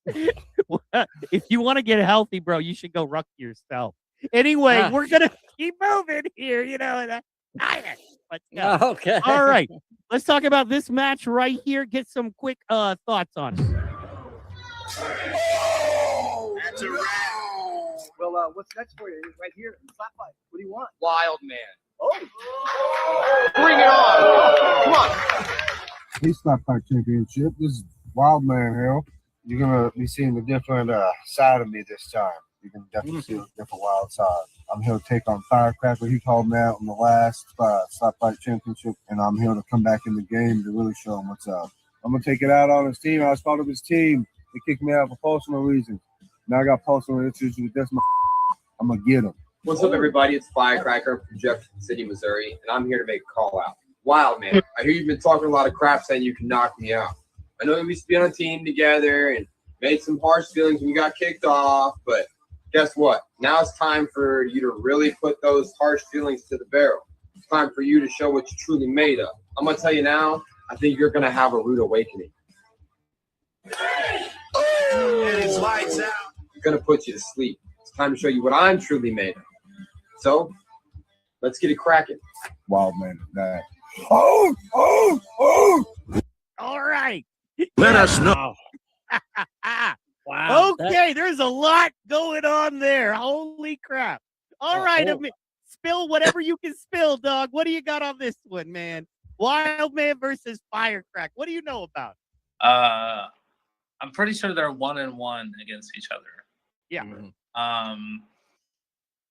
S3: If you want to get healthy, bro, you should go ruck yourself. Anyway, we're going to keep moving here, Let's go.
S5: Okay.
S3: All right. Let's talk about this match right here. Get some quick thoughts on it.
S1: That's a wrap. Well, what's next for you? Right here in the flat fight. What do you want?
S11: Wild man.
S1: Oh. Bring it on. Come on.
S10: This Slap Fight Championship. This is Wild Man Hell. You're going to be seeing a different side of me this time. You can definitely see a different wild side. I'm here to take on Firecracker. He called me out in the last Slap Fight Championship, and I'm here to come back in the game to really show him what's up. I'm going to take it out on his team. I was part of his team. They kicked me out for personal reasons. Now I got personal issues with this. I'm going to get him.
S11: What's up, everybody? It's Firecracker from Jefferson City, Missouri, and I'm here to make a call out. Wild man, I hear you've been talking a lot of crap saying you can knock me out. I know we used to be on a team together and made some harsh feelings when you got kicked off, but guess what? Now it's time for you to really put those harsh feelings to the barrel. It's time for you to show what you're truly made of. I'm going to tell you now, I think you're going to have a rude awakening.
S1: It's lights out.
S11: I'm going to put you to sleep. It's time to show you what I'm truly made of. So, let's get it cracking.
S10: Wild man, that.
S3: All right.
S1: Let us know.
S5: Wow.
S3: Okay, there's a lot going on there. Holy crap. All right, Amir, spill whatever you can spill, dog. What do you got on this one, man? Wild Man versus Firecracker. What do you know about it?
S12: I'm pretty sure they're 1-1 against each other.
S3: Yeah.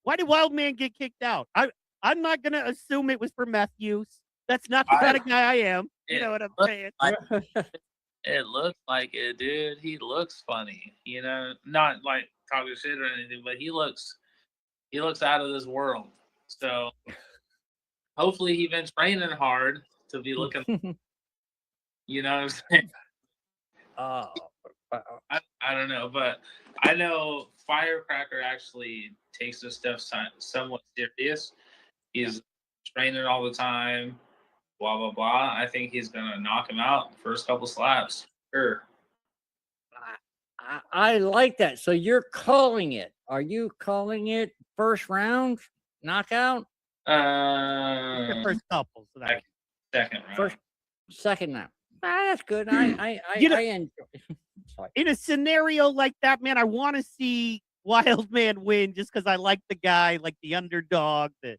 S12: Why
S3: did Wild Man get kicked out? I'm not gonna assume it was for meth use. That's not the kind of guy I am. You know what I'm saying?
S12: It looks like it, dude. He looks funny. You know, not like talking shit or anything, but he looks out of this world. So hopefully he's been training hard to be looking. You know what I'm saying? I don't know, but I know Firecracker actually takes this stuff somewhat serious. He's training all the time, blah, blah, blah. I think he's going to knock him out first couple slaps. Sure.
S5: I like that. So you're calling it. Are you calling it first round knockout?
S3: The first couple. So
S12: second round.
S5: Second round. That's good. I enjoy.
S3: In a scenario like that, man, I want to see Wild Man win just because I like the guy, like the underdog, the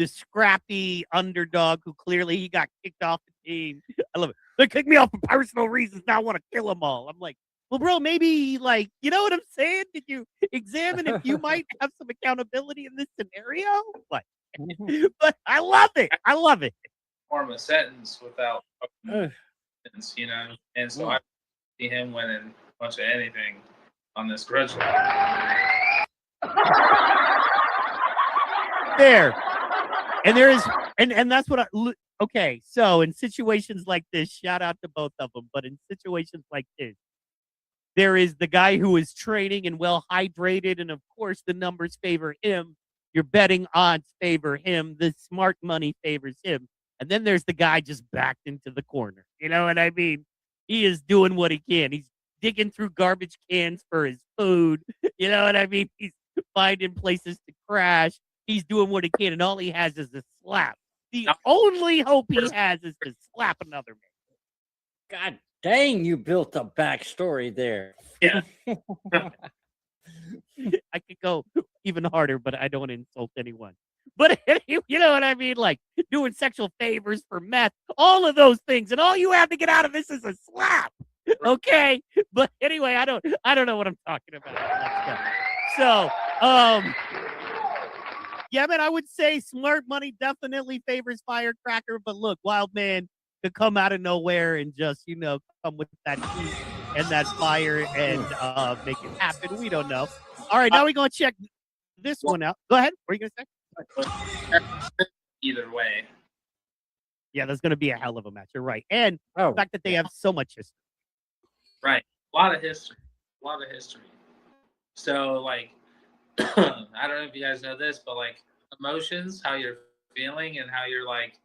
S3: scrappy underdog who clearly he got kicked off the team. I love it. They kicked me off for personal reasons. Now I want to kill them all. I'm like, well, bro, maybe like, you know what I'm saying? Did you examine if you might have some accountability in this scenario? Like, but I love it. I love it.
S12: Form a sentence without, you know, and so I see him winning a bunch of anything on this grudge.
S3: There. And there is, and that's what okay, so in situations like this, shout out to both of them, but in situations like this, there is the guy who is training and well hydrated, and of course the numbers favor him. Your betting odds favor him. The smart money favors him. And then there's the guy just backed into the corner. You know what I mean? He is doing what he can. He's digging through garbage cans for his food. You know what I mean? He's finding places to crash. He's doing what he can, and all he has is a slap. The only hope he has is to slap another man.
S5: God dang, you built a backstory there.
S12: Yeah.
S3: I could go even harder, but I don't want to insult anyone. But you know what I mean? Like doing sexual favors for meth, all of those things, and all you have to get out of this is a slap. Okay? But anyway, I don't know what I'm talking about. So, yeah, man, I would say smart money definitely favors Firecracker, but look, Wild Man could come out of nowhere and just, you know, come with that heat and that fire and make it happen. We don't know. All right, now we're going to check this one out. Go ahead. What are you going to say?
S12: Either way.
S3: Yeah, there's going to be a hell of a match. You're right. And the fact that they have so much history.
S12: Right. A lot of history. So, like, I don't know if you guys know this, but like emotions, how you're feeling and how you're like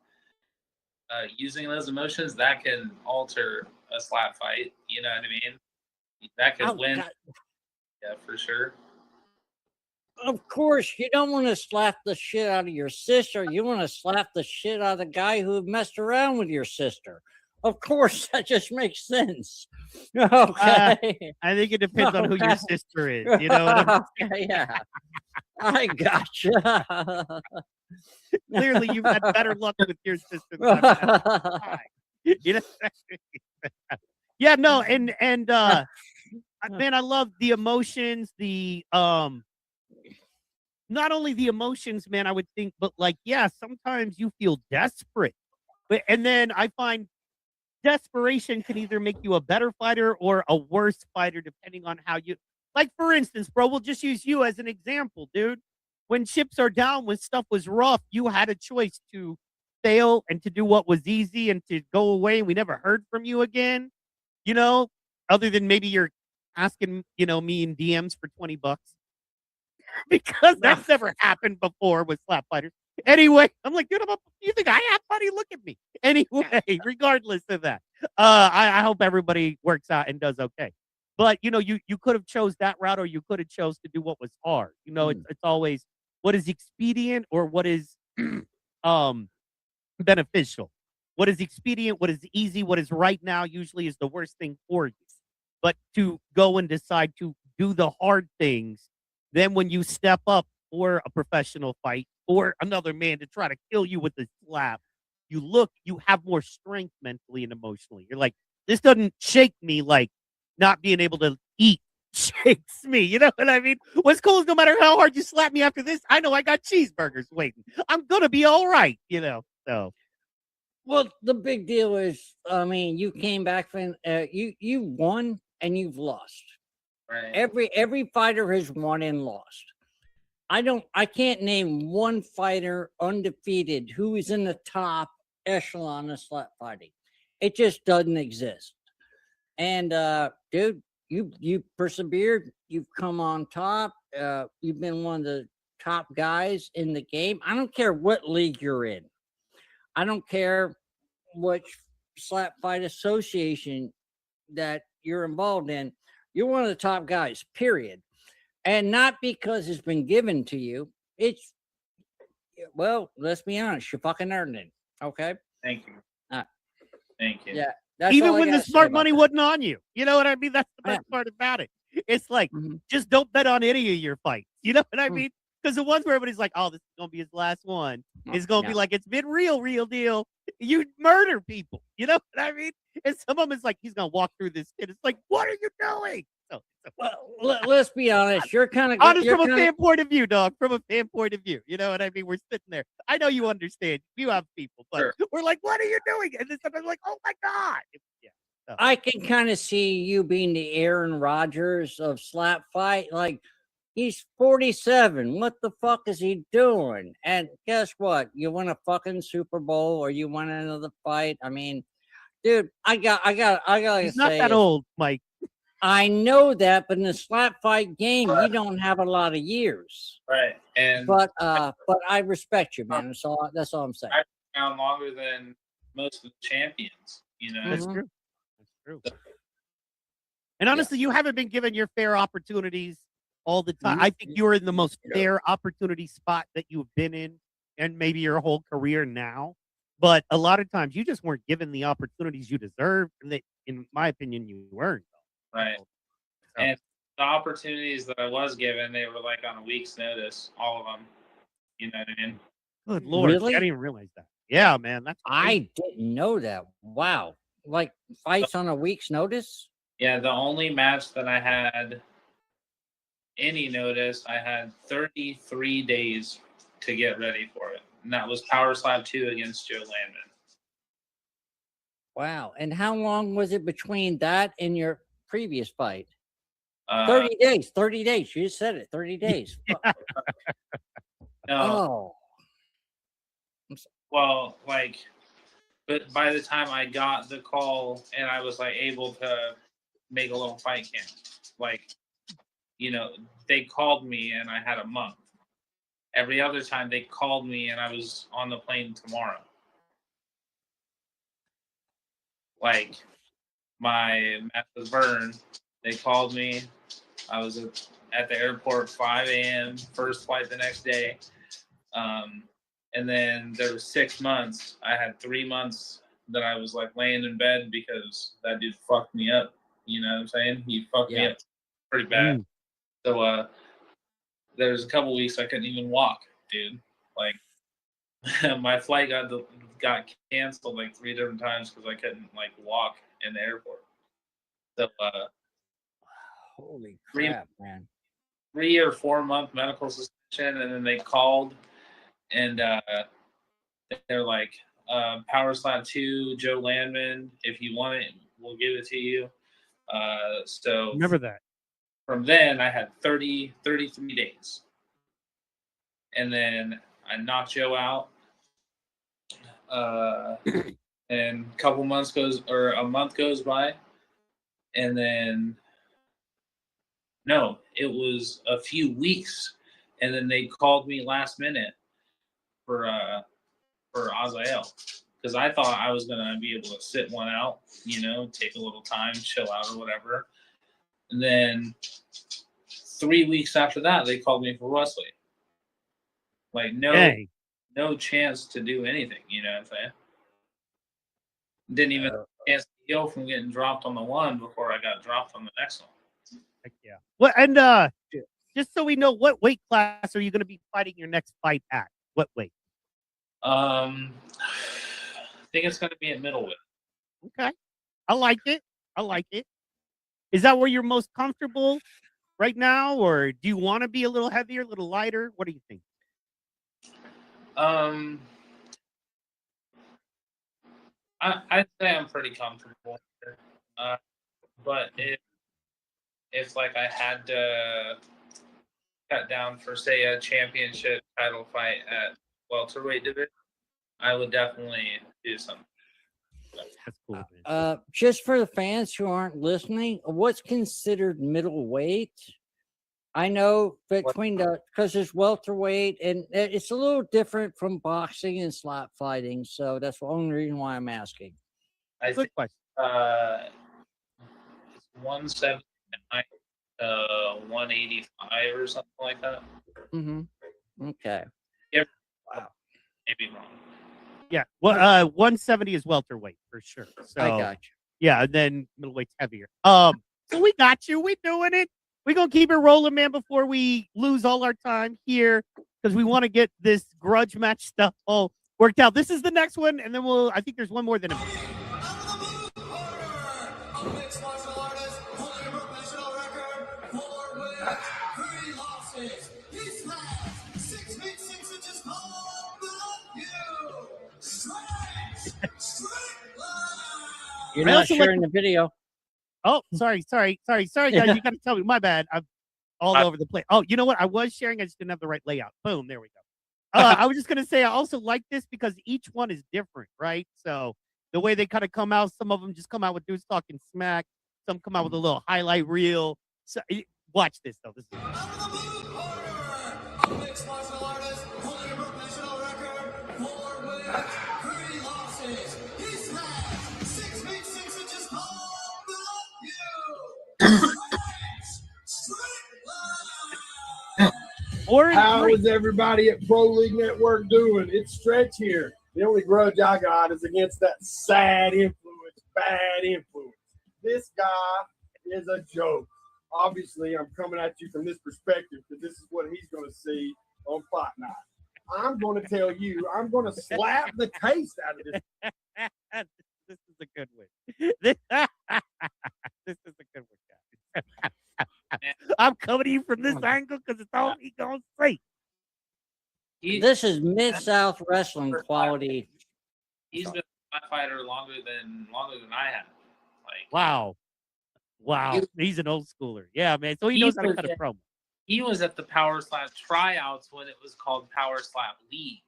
S12: using those emotions, that can alter a slap fight. You know what I mean? That could win. God. Yeah, for sure.
S5: Of course, you don't want to slap the shit out of your sister. You want to slap the shit out of the guy who messed around with your sister. Of course, that just makes sense. Okay.
S3: I think it depends on who your sister is. You know what I'm saying?
S5: Yeah. I gotcha.
S3: Clearly, you've had better luck with your sister than I've had. You know? Yeah, no, and man, I love the emotions, the not only the emotions, man, I would think, but like, yeah, sometimes you feel desperate. And then I find desperation can either make you a better fighter or a worse fighter, depending on how you, like, for instance, bro, we'll just use you as an example, dude. When chips are down, when stuff was rough, you had a choice to fail and to do what was easy and to go away. And we never heard from you again, you know, other than maybe you're asking, you know, me in DMs for $20 because that's never happened before with slap fighters. Anyway, I'm like, dude, you think I have money? Look at me. Anyway, regardless of that, I hope everybody works out and does okay. But, you know, you could have chose that route, or you could have chose to do what was hard. You know, it's always what is expedient or what is beneficial. What is expedient, what is easy, what is right now usually is the worst thing for you. But to go and decide to do the hard things. Then when you step up for a professional fight or another man to try to kill you with a slap, you have more strength mentally and emotionally. You're like, this doesn't shake me like not being able to eat shakes me. You know what I mean? What's cool is no matter how hard you slap me after this, I know I got cheeseburgers waiting. I'm gonna be all right, you know. So
S5: Well, the big deal is, I mean, you came back from you won and you've lost.
S12: Right.
S5: Every fighter has won and lost. I can't name one fighter undefeated who is in the top echelon of slap fighting. It just doesn't exist. And dude, you persevered, you've come on top, you've been one of the top guys in the game. I don't care what league you're in. I don't care which slap fight association that you're involved in. You're one of the top guys, period. And not because it's been given to you. It's, well, let's be honest, you fucking earned it. Okay?
S12: Thank you. Thank you.
S5: Yeah. That's
S3: even
S5: all I
S3: when the
S5: gotta say
S3: smart
S5: about
S3: money
S5: that.
S3: wasn't on you. You know what I mean? That's the best part about it. It's like, just don't bet on any of your fights. You know what I mean? Because the ones where everybody's like, oh, this is going to be his last one. It's going to be like, it's been real deal. You murder people. You know what I mean? And some of them is like, he's going to walk through this kid. It's like, what are you doing?
S5: Well, let's be honest. You're kind of
S3: honest from a fan point of view, dog. From a fan point of view. You know what I mean? We're sitting there. I know you understand. You have people, but we're like, what are you doing? And then sometimes like, oh my God. Yeah. So.
S5: I can kind of see you being the Aaron Rodgers of slap fight. Like, he's 47. What the fuck is he doing? And guess what? You win a fucking Super Bowl or you win another fight. I mean, dude, I got
S3: He's not that old, Mike.
S5: I know that, but in the slap fight game, you don't have a lot of years.
S12: Right. And
S5: but I respect you, man. That's all I'm saying.
S12: I've been around longer than most of the champions, you know.
S3: That's true. That's true. And honestly, you haven't been given your fair opportunities all the time. I think you're in the most fair opportunity spot that you've been in, and maybe your whole career now. But a lot of times, you just weren't given the opportunities you deserve, and that, in my opinion, you earned.
S12: Right. And the opportunities that I was given, they were like on a week's notice, all of them. You know what I mean?
S3: Good Lord.
S5: Really?
S3: I didn't even realize that. Yeah, man. That's
S5: I didn't know that. Wow. Like fights on a week's notice?
S12: Yeah, the only match that I had any notice, I had 33 days to get ready for it. And that was Power Slap 2 against Joe Landman.
S5: Wow. And how long was it between that and your previous fight? 30 days. 30 days. You just said it. 30 days.
S12: No. Well, like, but by the time I got the call and I was like able to make a little fight camp, like, you know, they called me and I had a month. Every other time they called me and I was on the plane tomorrow. Like, my match was burned. They called me. I was at the airport 5 a.m. First flight the next day. And then there was 6 months. I had 3 months that I was like laying in bed because that dude fucked me up. You know what I'm saying? He fucked me up pretty bad. So there was a couple weeks I couldn't even walk, dude. Like my flight got canceled like 3 different times because I couldn't like walk in the airport. So
S5: holy crap, man.
S12: 3 or 4 month medical suspension, and then they called and they're like, Power Slap 2, Joe Landman, if you want it, we'll give it to you. So
S3: remember that.
S12: From then I had 33 days. And then I knocked Joe out. And a month goes by. And then no, it was a few weeks. And then they called me last minute for Azael. Because I thought I was gonna be able to sit one out, you know, take a little time, chill out or whatever. And then 3 weeks after that, they called me for Wesley. Like no chance to do anything, you know what I'm saying? Didn't even have a chance to heal from getting dropped on the one before I got dropped on the next one.
S3: Heck yeah. Well, and just so we know, what weight class are you going to be fighting your next fight at? What weight?
S12: I think it's going to be at middleweight.
S3: Okay. I like it. Is that where you're most comfortable right now, or do you want to be a little heavier, a little lighter? What do you think?
S12: I'd say I'm pretty comfortable. But if like I had to cut down for, say, a championship title fight at welterweight division, I would definitely do something.
S3: That's cool, man.
S5: Just for the fans who aren't listening, what's considered middleweight? I know between because there's welterweight, and it's a little different from boxing and slap fighting. So that's the only reason why I'm asking.
S12: I think it's 179 185 or something like that.
S5: Okay.
S12: Yeah.
S5: Wow.
S12: Maybe wrong.
S3: Yeah. Well, 170 is welterweight for sure. So
S5: I got you.
S3: Yeah, and then middleweight's heavier. So we got you. We doing it. We're gonna keep it rolling, man, before we lose all our time here, because we want to get this grudge match stuff all worked out. This is the next one, and then I think there's one more than a
S5: You're not sharing the video.
S3: Oh, sorry, guys. You got to tell me. My bad. I'm all over the place. Oh, you know what? I was sharing. I just didn't have the right layout. Boom. There we go. I was just going to say, I also like this because each one is different, right? So the way they kind of come out, some of them just come out with dudes talking smack. Some come out with a little highlight reel. So watch this, though. This is
S13: How is everybody at Pro League Network doing? It's Stretch here. The only grudge I got is against that bad influence. This guy is a joke. Obviously, I'm coming at you from this perspective because this is what he's going to see on Fight Night. I'm going to tell you, I'm going to slap the taste out of this.
S3: This is a good one. This is a good one, guys. I'm coming to you from this angle because it's all he gonna say.
S5: This is Mid-South Wrestling quality.
S12: He's been my fighter longer than I have. Like,
S3: wow. He's an old schooler. Yeah, man. So he knows how to cut a promo.
S12: He was at the Power Slap tryouts when it was called Power Slap League.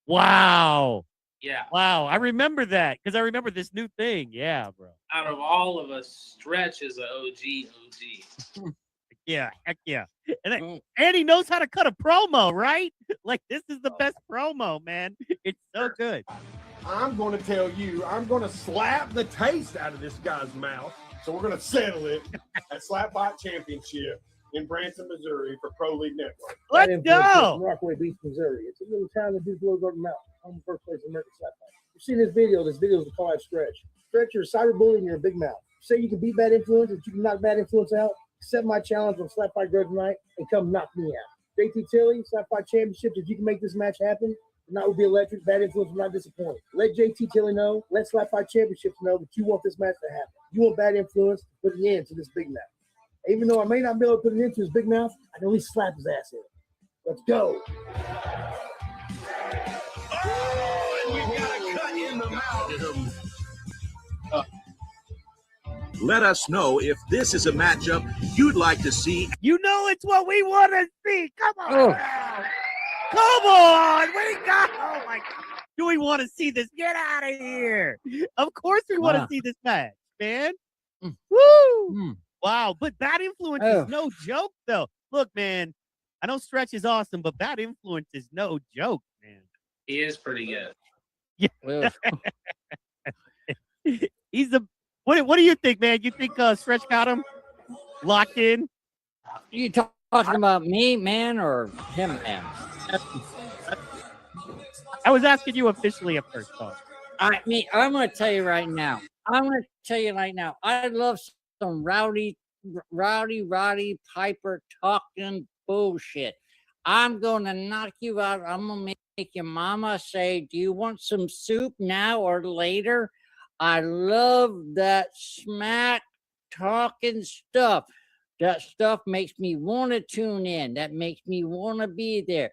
S3: Wow.
S12: Yeah.
S3: Wow. I remember that because I remember this new thing. Yeah, bro.
S12: Out of all of us, Stretch is an OG.
S3: Yeah, heck yeah. And he knows how to cut a promo, right? Like, this is the best promo, man. It's so good.
S13: I'm going to tell you, I'm going to slap the taste out of this guy's mouth. So we're going to settle it at Slap Fight Championship in Branson, Missouri for Pro League Network.
S3: Let's go.
S14: Rockaway Beach, Missouri. It's a little town that just blows up the mountain. I'm the first place in American Slap Fight. You've seen this video. This video is a call out Stretch. Stretch, you're a cyberbully and you're a big mouth. Say you can beat bad influence, that you can knock bad influence out. Accept my challenge on Slap Fight Grudge tonight and come knock me out. JT Tilly, Slap Fight Championship, if you can make this match happen, the night will be electric. Bad influence will not disappoint. Let JT Tilly know, let Slap Fight Championships know that you want this match to happen. You want bad influence, put an end to this big mouth. Even though I may not be able to put an end to his big mouth, I can at least slap his ass in it. Let's go.
S1: Oh, and we've got a cut in the mouth.
S15: Let us know if this is a matchup you'd like to see.
S3: You know it's what we want to see. Come on. Come on. We got. Oh, my God. Do we want to see this? Get out of here. Of course we want to see this match, man. Woo. Wow. But bad influence is no joke, though. Look, man, I know Stretch is awesome, but bad influence is no joke, man.
S12: He is pretty good.
S3: Yeah. He's the. What do you think, man? You think Stretch got him locked in?
S5: You talking about me, man, or him, man?
S3: I was asking you officially at first, though.
S5: I'm going to tell you right now. I love some rowdy Roddy Piper talking bullshit. I'm going to knock you out. I'm going to make your mama say, do you want some soup now or later? I love that smack talking stuff. That stuff makes me want to tune in. That makes me want to be there.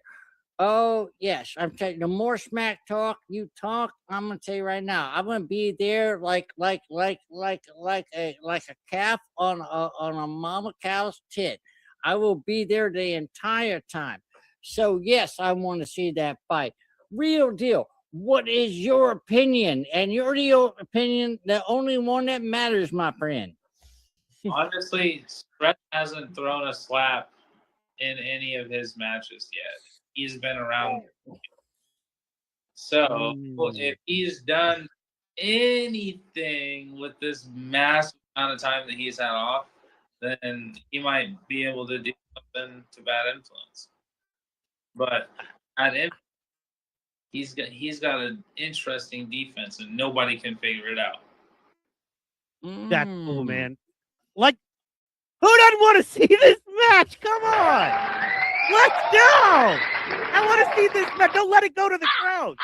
S5: Oh, yes. I'm telling you, the more smack talk you talk, I'm going to tell you right now, I'm going to be there like a calf on a mama cow's tit. I will be there the entire time. So, yes, I want to see that fight. Real deal. What is your opinion? And your real opinion, the only one that matters, my friend.
S12: Honestly, Stretch hasn't thrown a slap in any of his matches yet. He's been around. So if he's done anything with this massive amount of time that he's had off, then he might be able to do something to Bad Influence. But at him, he's got an interesting defense, and nobody can figure it out.
S3: That's cool, man. Like, who doesn't want to see this match? Come on. Let's go. I want to see this match. Don't let it go to the crowd.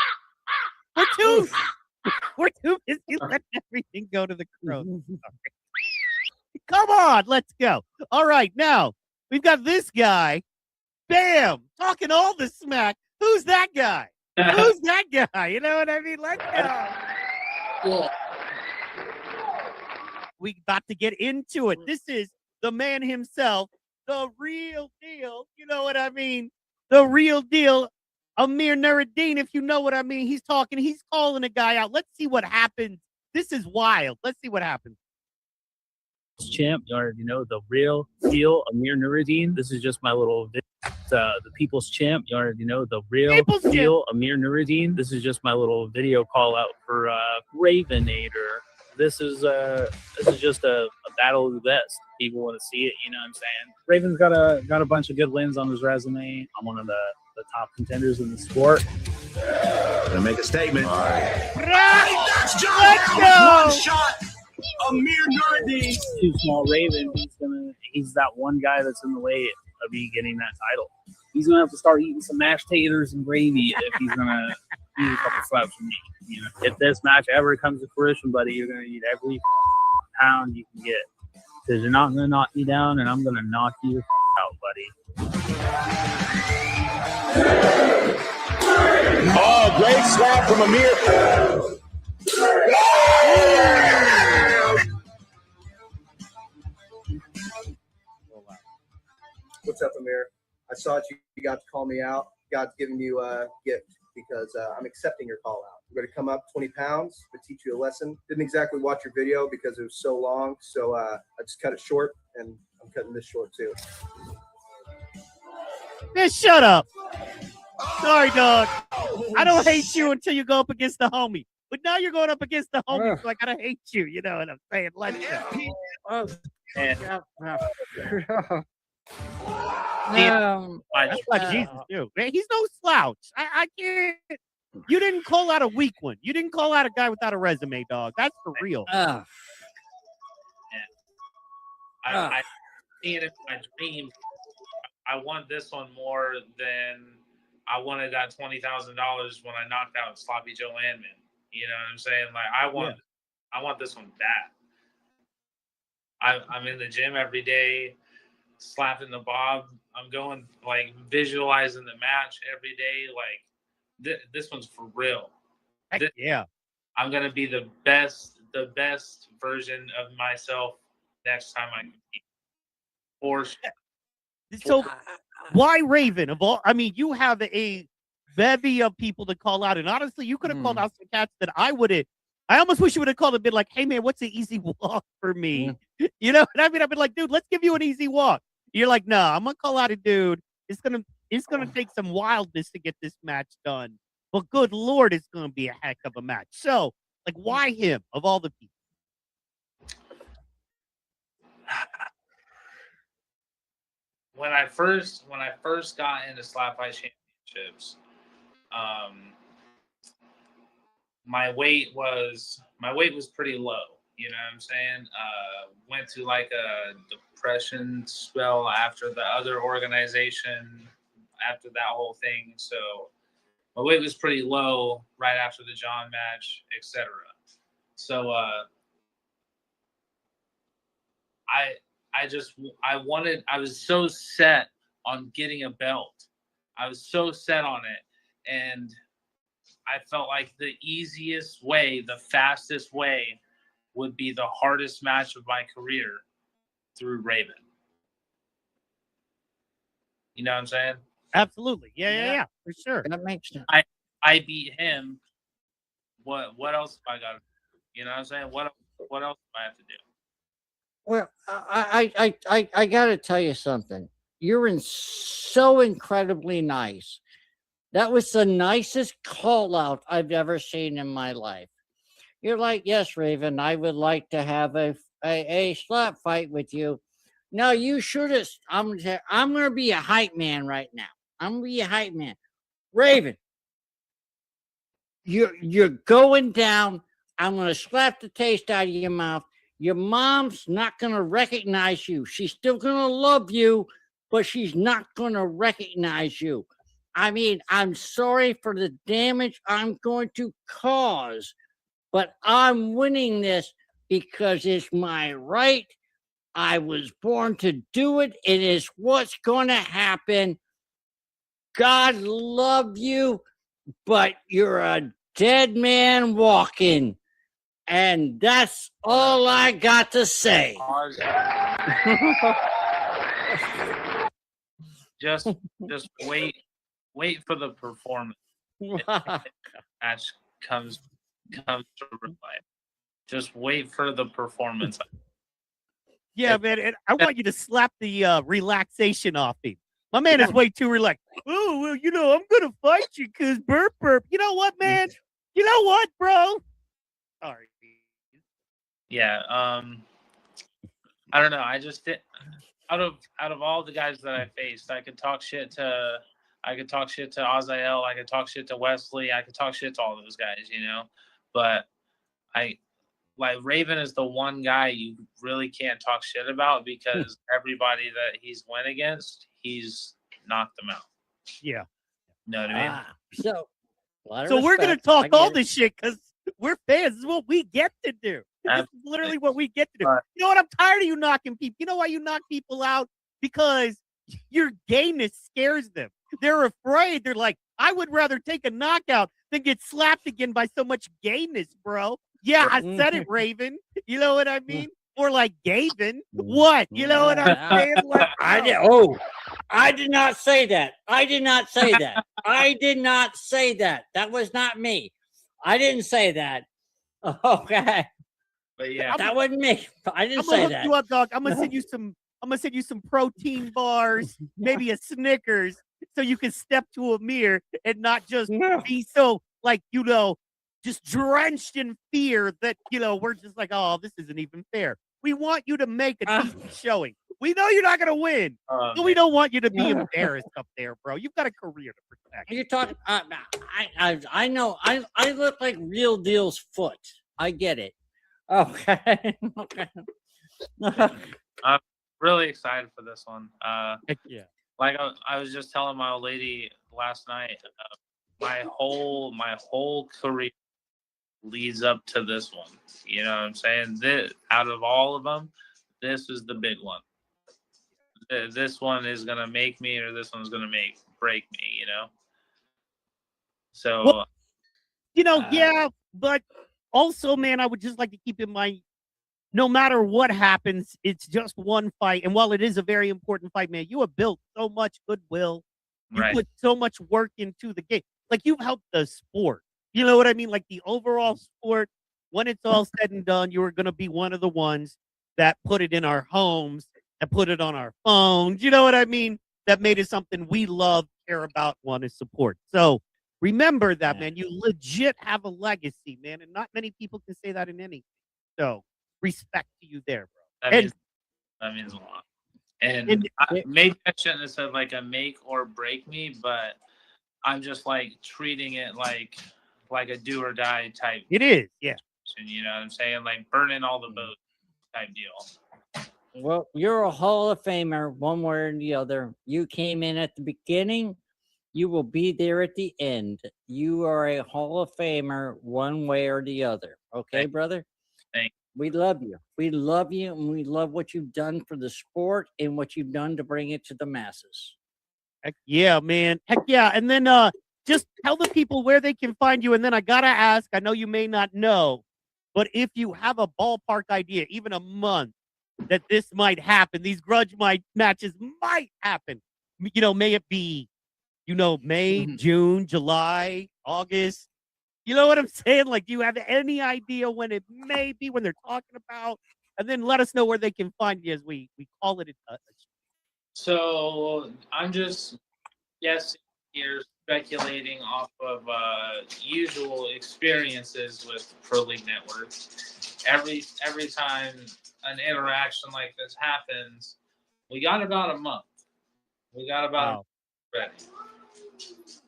S3: We're too busy letting everything go to the crowd. Come on. Let's go. All right. Now, we've got this guy. Bam. Talking all the smack. Who's that guy? Who's that guy? You know what I mean? Let's go.
S5: Yeah.
S3: We got to get into it. This is the man himself, the real deal. You know what I mean? The real deal. Amir Nurideen, if you know what I mean. He's talking. He's calling a guy out. Let's see what happens. This is wild. Let's see what happens.
S16: Champ, you already know the real deal. Amir Nurideen. This is just my little the people's champ. You already know the real deal. Amir Nurideen. This is just my little video call out for Ravenator. This is just a battle of the best. People want to see it, you know what I'm saying? Raven's got a bunch of good wins on his resume. I'm one of the top contenders in the sport.
S15: Gonna make a statement.
S1: Let's
S15: go! One shot. Amir Nurideen.
S16: Too small Raven. He's that one guy that's in the way of me getting that title. He's gonna have to start eating some mashed taters and gravy if he's gonna use a couple slaps from me. You know, if this match ever comes to fruition, buddy, you're gonna eat every pound you can get. Because you're not gonna knock me down, and I'm gonna knock you out, buddy.
S15: Oh, great slap from Amir.
S17: What's up, Amir? I saw that you got to call me out. God's giving you a gift because I'm accepting your call out. We're going to come up 20 pounds to teach you a lesson. Didn't exactly watch your video because it was so long, so I just cut it short, and I'm cutting this short too.
S3: Man, shut up. Sorry, dog. I don't hate you until you go up against the homie. But now you're going up against the homie, so I gotta hate you. You know what I'm saying? Let's go. That's like Jesus, too. Man, he's no slouch. I can't. You didn't call out a weak one. You didn't call out a guy without a resume, dog. That's for real.
S12: I see it in my dreams. I want this one more than I wanted that $20,000 when I knocked out Sloppy Joe Landman. You know what I'm saying? Like I want this one bad. I'm in the gym every day, slapping the bob. I'm going like visualizing the match every day. Like this one's for real.
S3: Yeah.
S12: I'm gonna be the best version of myself next time I compete.
S3: So why Raven? Of all, I mean, you have a bevy of people to call out, and honestly, you could have called out some cats that I would have. I almost wish you would have called and been like, "Hey, man, what's an easy walk for me?" You know what I mean? I've been like, "Dude, let's give you an easy walk." You're like, "No, I'm gonna call out a dude. It's gonna take some wildness to get this match done." But good Lord, it's gonna be a heck of a match. So, like, why him of all the people?
S12: When I first got into Slap Fight Championships, my weight was pretty low. You know what I'm saying? Went through like a depression spell after the other organization, after that whole thing. So my weight was pretty low right after the John match, etc. So I was so set on getting a belt. I was so set on it. And I felt like the easiest way, the fastest way would be the hardest match of my career through Raven. You know what I'm saying?
S3: Absolutely. Yeah, for sure.
S5: That makes sense.
S12: I beat him. What else have I got to do? You know what I'm saying? What else do I have to do?
S5: Well, I got to tell you something. You're so incredibly nice. That was the nicest call out I've ever seen in my life. You're like, yes, Raven, I would like to have a slap fight with you. No, you should have. I'm going to be a hype man right now. I'm going to be a hype man. Raven, you're going down. I'm going to slap the taste out of your mouth. Your mom's not going to recognize you. She's still going to love you, but she's not going to recognize you. I mean, I'm sorry for the damage I'm going to cause, but I'm winning this because it's my right. I was born to do it. It is what's going to happen. God love you, but you're a dead man walking. And that's all I got to say.
S12: Just wait for the performance. Match comes to real life. Just wait for the performance.
S3: Yeah, man. And I want you to slap the relaxation off him. My man is way too relaxed. Oh, well, you know, I'm going to fight you because burp. You know what, man? You know what, bro? Sorry.
S12: Yeah. I don't know. I just did out of all the guys that I faced, I could talk shit to Azael, I could talk shit to Wesley, I could talk shit to all those guys, you know. But Raven is the one guy you really can't talk shit about because everybody that he's went against, he's knocked them out.
S3: Yeah.
S12: You know what I mean?
S3: So we're going to talk all this shit because we're fans. This is what we get to do. This is literally what we get to do. You know what? I'm tired of you knocking people. You know why you knock people out? Because your gayness scares them. They're afraid. They're like, I would rather take a knockout than get slapped again by so much gayness, bro. Yeah, I said it, Raven. You know what I mean? Or like Gavin. What? You know what I'm saying? Like,
S5: I did not say that. I did not say that. I did not say that. That was not me. I didn't say that. Okay.
S12: But yeah,
S5: that wasn't me. I didn't
S3: I'm
S5: say
S3: gonna
S5: that.
S3: hook you up, dog. I'm gonna send you some protein bars, maybe a Snickers, so you can step to Amir and not just be so like, you know, just drenched in fear that, you know, we're just like, oh, this isn't even fair. We want you to make a decent showing. We know you're not gonna win, but we don't want you to be embarrassed up there, bro. You've got a career to protect.
S5: You're talking. I know. I look like Real Deal's foot. I get it. Okay. Okay.
S12: I'm really excited for this one.
S3: Heck yeah.
S12: Like I was just telling my old lady last night, my whole career leads up to this one. You know what I'm saying? Out of all of them, this is the big one. This one is gonna make me, or this one's gonna break me. You know. So.
S3: Well, you know, yeah, but also, man, I would just like to keep in mind, no matter what happens, it's just one fight. And while it is a very important fight, man, you have built so much goodwill. You put so much work into the game. Like, you've helped the sport. You know what I mean? Like, the overall sport, when it's all said and done, you are going to be one of the ones that put it in our homes, that put it on our phones. You know what I mean? That made it something we love, care about, want to support. So remember that, man. You legit have a legacy, man. And not many people can say that in anything. So respect to you there, bro.
S12: That means a lot. And maybe I shouldn't have said like a make or break me, but I'm just like treating it like a do or die type.
S3: It is, yeah.
S12: You know what I'm saying? Like burning all the boats type deal.
S5: Well, you're a Hall of Famer, one way or the other. You came in at the beginning. You will be there at the end. You are a Hall of Famer, one way or the other. Okay, brother?
S12: Thank
S5: We love you. We love you, and we love what you've done for the sport and what you've done to bring it to the masses.
S3: Heck yeah, man. Heck yeah. And then just tell the people where they can find you. And then I gotta ask, I know you may not know, but if you have a ballpark idea, even a month that this might happen, these grudge matches might happen. You know, may it be, you know, May, June, July, August. You know what I'm saying? Like, do you have any idea when it may be, when they're talking about? And then let us know where they can find you as we call it a
S12: So I'm just guessing here, speculating off of usual experiences with Pro League Network. Every time an interaction like this happens, we got about a month. We got about a month ready.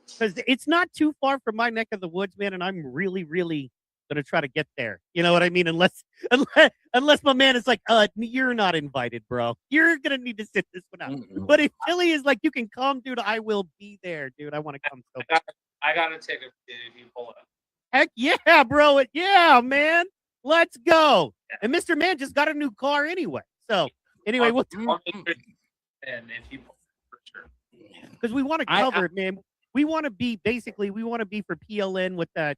S3: Because it's not too far from my neck of the woods, man, and I'm really, really gonna try to get there. You know what I mean? Unless my man is like, you're not invited, bro. You're gonna need to sit this one out. But if Philly is like, you can come, dude, I will be there, dude. I want to come so bad.
S12: I got a ticket if you pull up.
S3: Heck yeah, bro. Yeah, man. Let's go. And Mr. Man just got a new car anyway. So anyway,
S12: and if you pull up for sure.
S3: Because we want to cover it, man. We want to be for PLN what that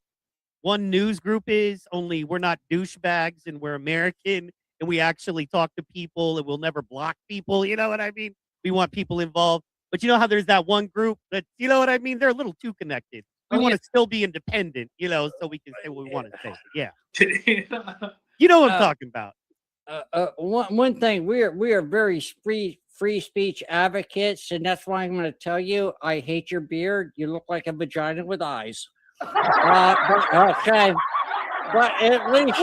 S3: one news group is, only we're not douchebags and we're American and we actually talk to people and we'll never block people. You know what I mean? We want people involved. But you know how there's that one group that, you know what I mean? They're a little too connected. We want to still be independent, you know, so we can say what we want to say. Yeah. You know what I'm talking about.
S5: One thing, we are very free speech advocates, and that's why I'm going to tell you, I hate your beard. You look like a vagina with eyes. Okay, but at least,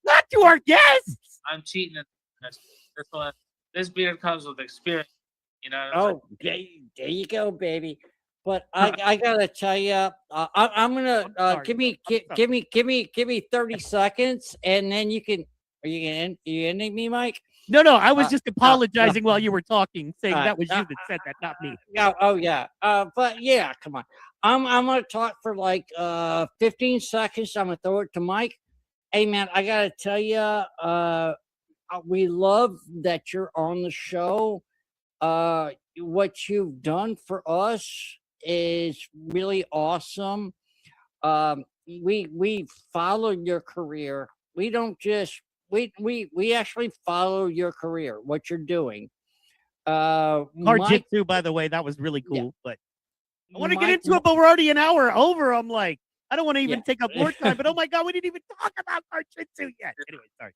S3: not to our guests.
S12: I'm cheating. This beard comes with experience. You know.
S5: Oh, there you go, baby. But I gotta tell you, I'm gonna give me 30 seconds, and then you can. Are you ending me, Mike?
S3: No, I was just apologizing while you were talking, saying that was you that said that, not me.
S5: Yeah. But yeah, come on. I'm gonna talk for like 15 seconds. I'm gonna throw it to Mike. Hey man, I gotta tell you, we love that you're on the show. What you've done for us is really awesome. We follow your career. We don't just we actually follow your career, what you're doing.
S3: Jiu-Jitsu, by the way, that was really cool. Yeah. But I want to get into it, but we're already an hour over. I'm like, I don't want to even take up more time. But oh my god, we didn't even talk about Jiu-Jitsu yet. Anyway, sorry.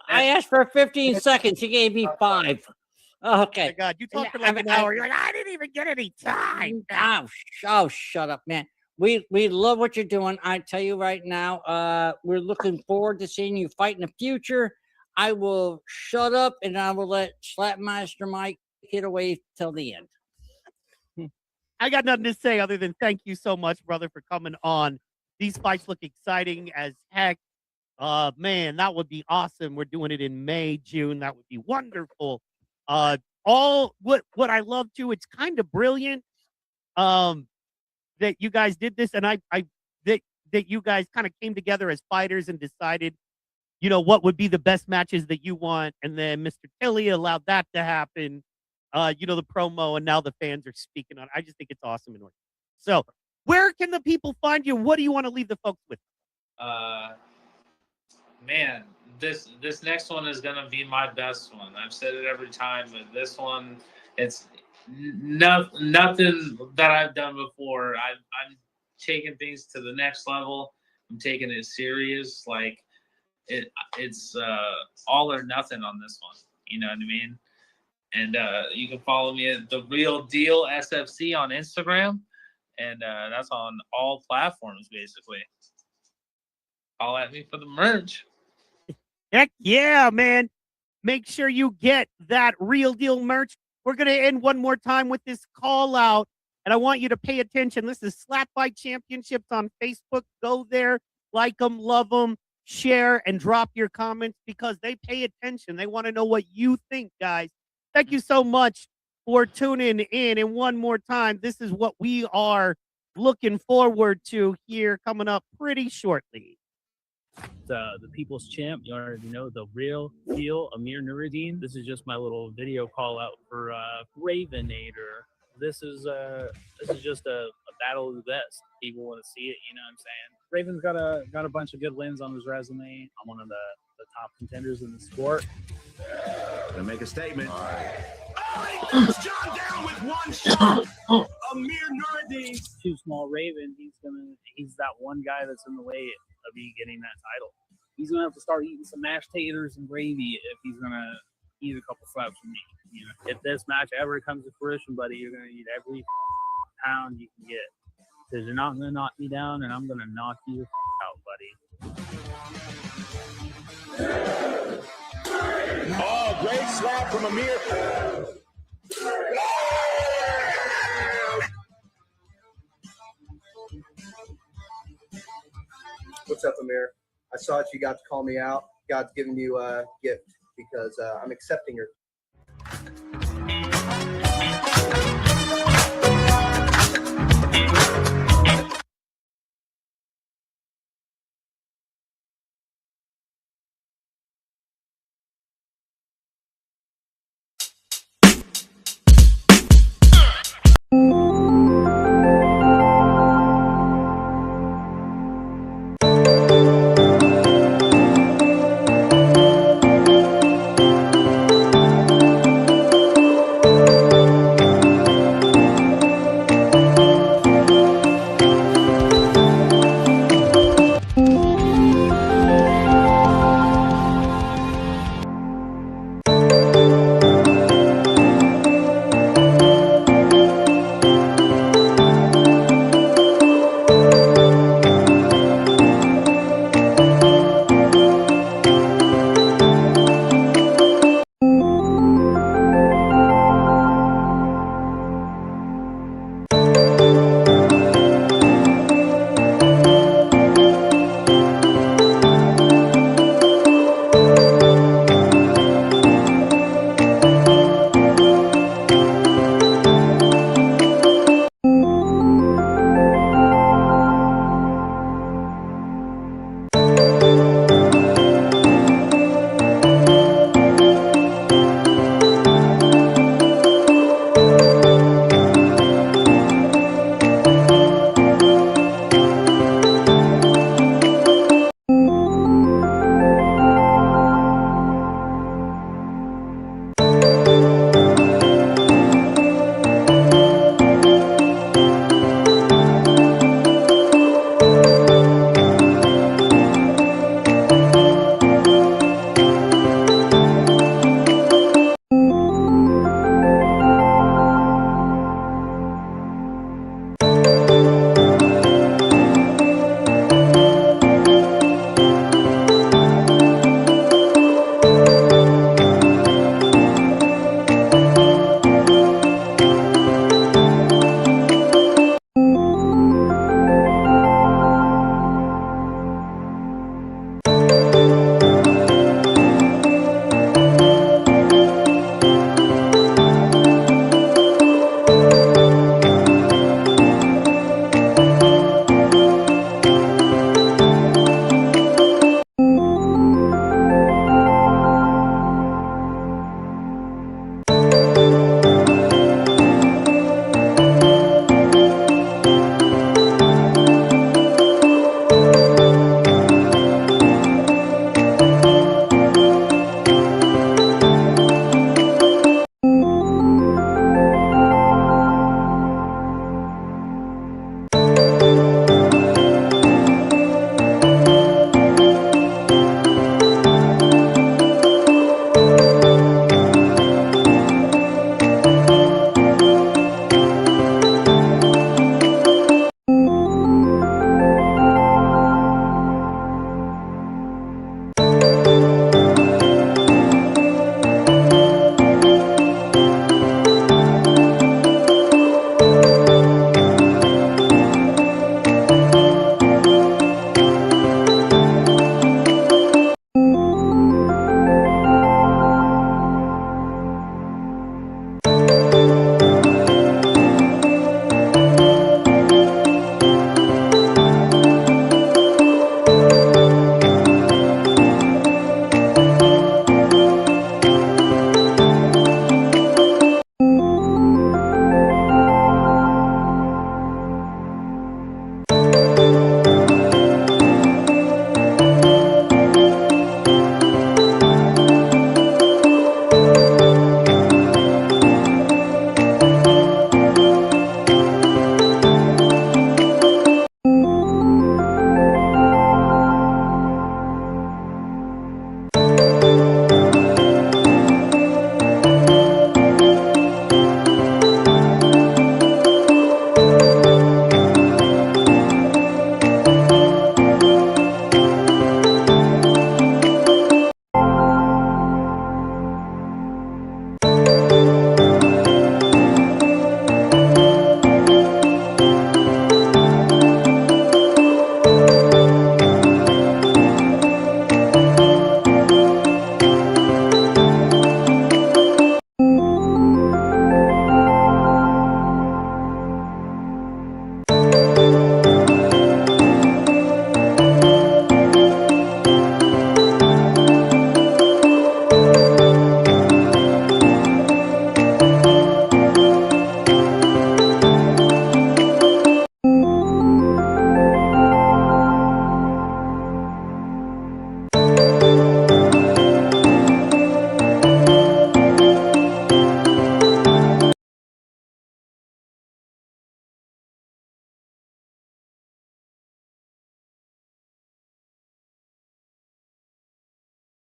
S5: I asked for 15 seconds. You gave me 5. Okay.
S3: Oh my god, you talked for like an hour. You're like, I didn't even get any time.
S5: Oh, shut up, man. We love what you're doing. I tell you right now, we're looking forward to seeing you fight in the future. I will shut up and I will let Slapmaster Mike hit away till the end.
S3: I got nothing to say other than thank you so much, brother, for coming on. These fights look exciting as heck. Man, that would be awesome. We're doing it in May, June. That would be wonderful. All what I love too, it's kind of brilliant. That you guys did this, and that you guys kind of came together as fighters and decided, you know, what would be the best matches that you want, and then Mr. Tilly allowed that to happen. You know, the promo, and now the fans are speaking on it. I just think it's awesome. So, where can the people find you? What do you want to leave the folks with?
S12: Man, this next one is gonna be my best one. I've said it every time, but this one, it's nothing that I've done before. I'm taking things to the next level. I'm taking it serious. Like it's all or nothing on this one. You know what I mean? And you can follow me at The Real Deal SFC on Instagram, and that's on all platforms basically. Call at me for the merch.
S3: Heck yeah, man! Make sure you get that Real Deal merch. We're going to end one more time with this call out, and I want you to pay attention. This is Slap Fight Championships on Facebook. Go there. Like them, love them, share, and drop your comments because they pay attention. They want to know what you think, guys. Thank you so much for tuning in. And one more time, this is what we are looking forward to here coming up pretty shortly.
S16: The people's champ, you already know, the real deal, Amir Nurideen. This is just my little video call out for Ravenator. This is just a battle of the best. People want to see it, you know what I'm saying? Raven's got a bunch of good wins on his resume. I'm one of the top contenders in the sport.
S15: Gonna make a statement. John down with one shot. Amir Nurideen.
S16: Too small Raven. He's that one guy that's in the way of me getting that title. He's gonna have to start eating some mashed taters and gravy if he's gonna eat a couple slaps from me. You know, if this match ever comes to fruition, buddy, you're gonna eat every pound you can get because you're not gonna knock me down, and I'm gonna knock you out, buddy.
S15: Oh, great slap from Amir.
S17: What's up, Amir? I saw that you got to call me out. God's giving you a gift because I'm accepting your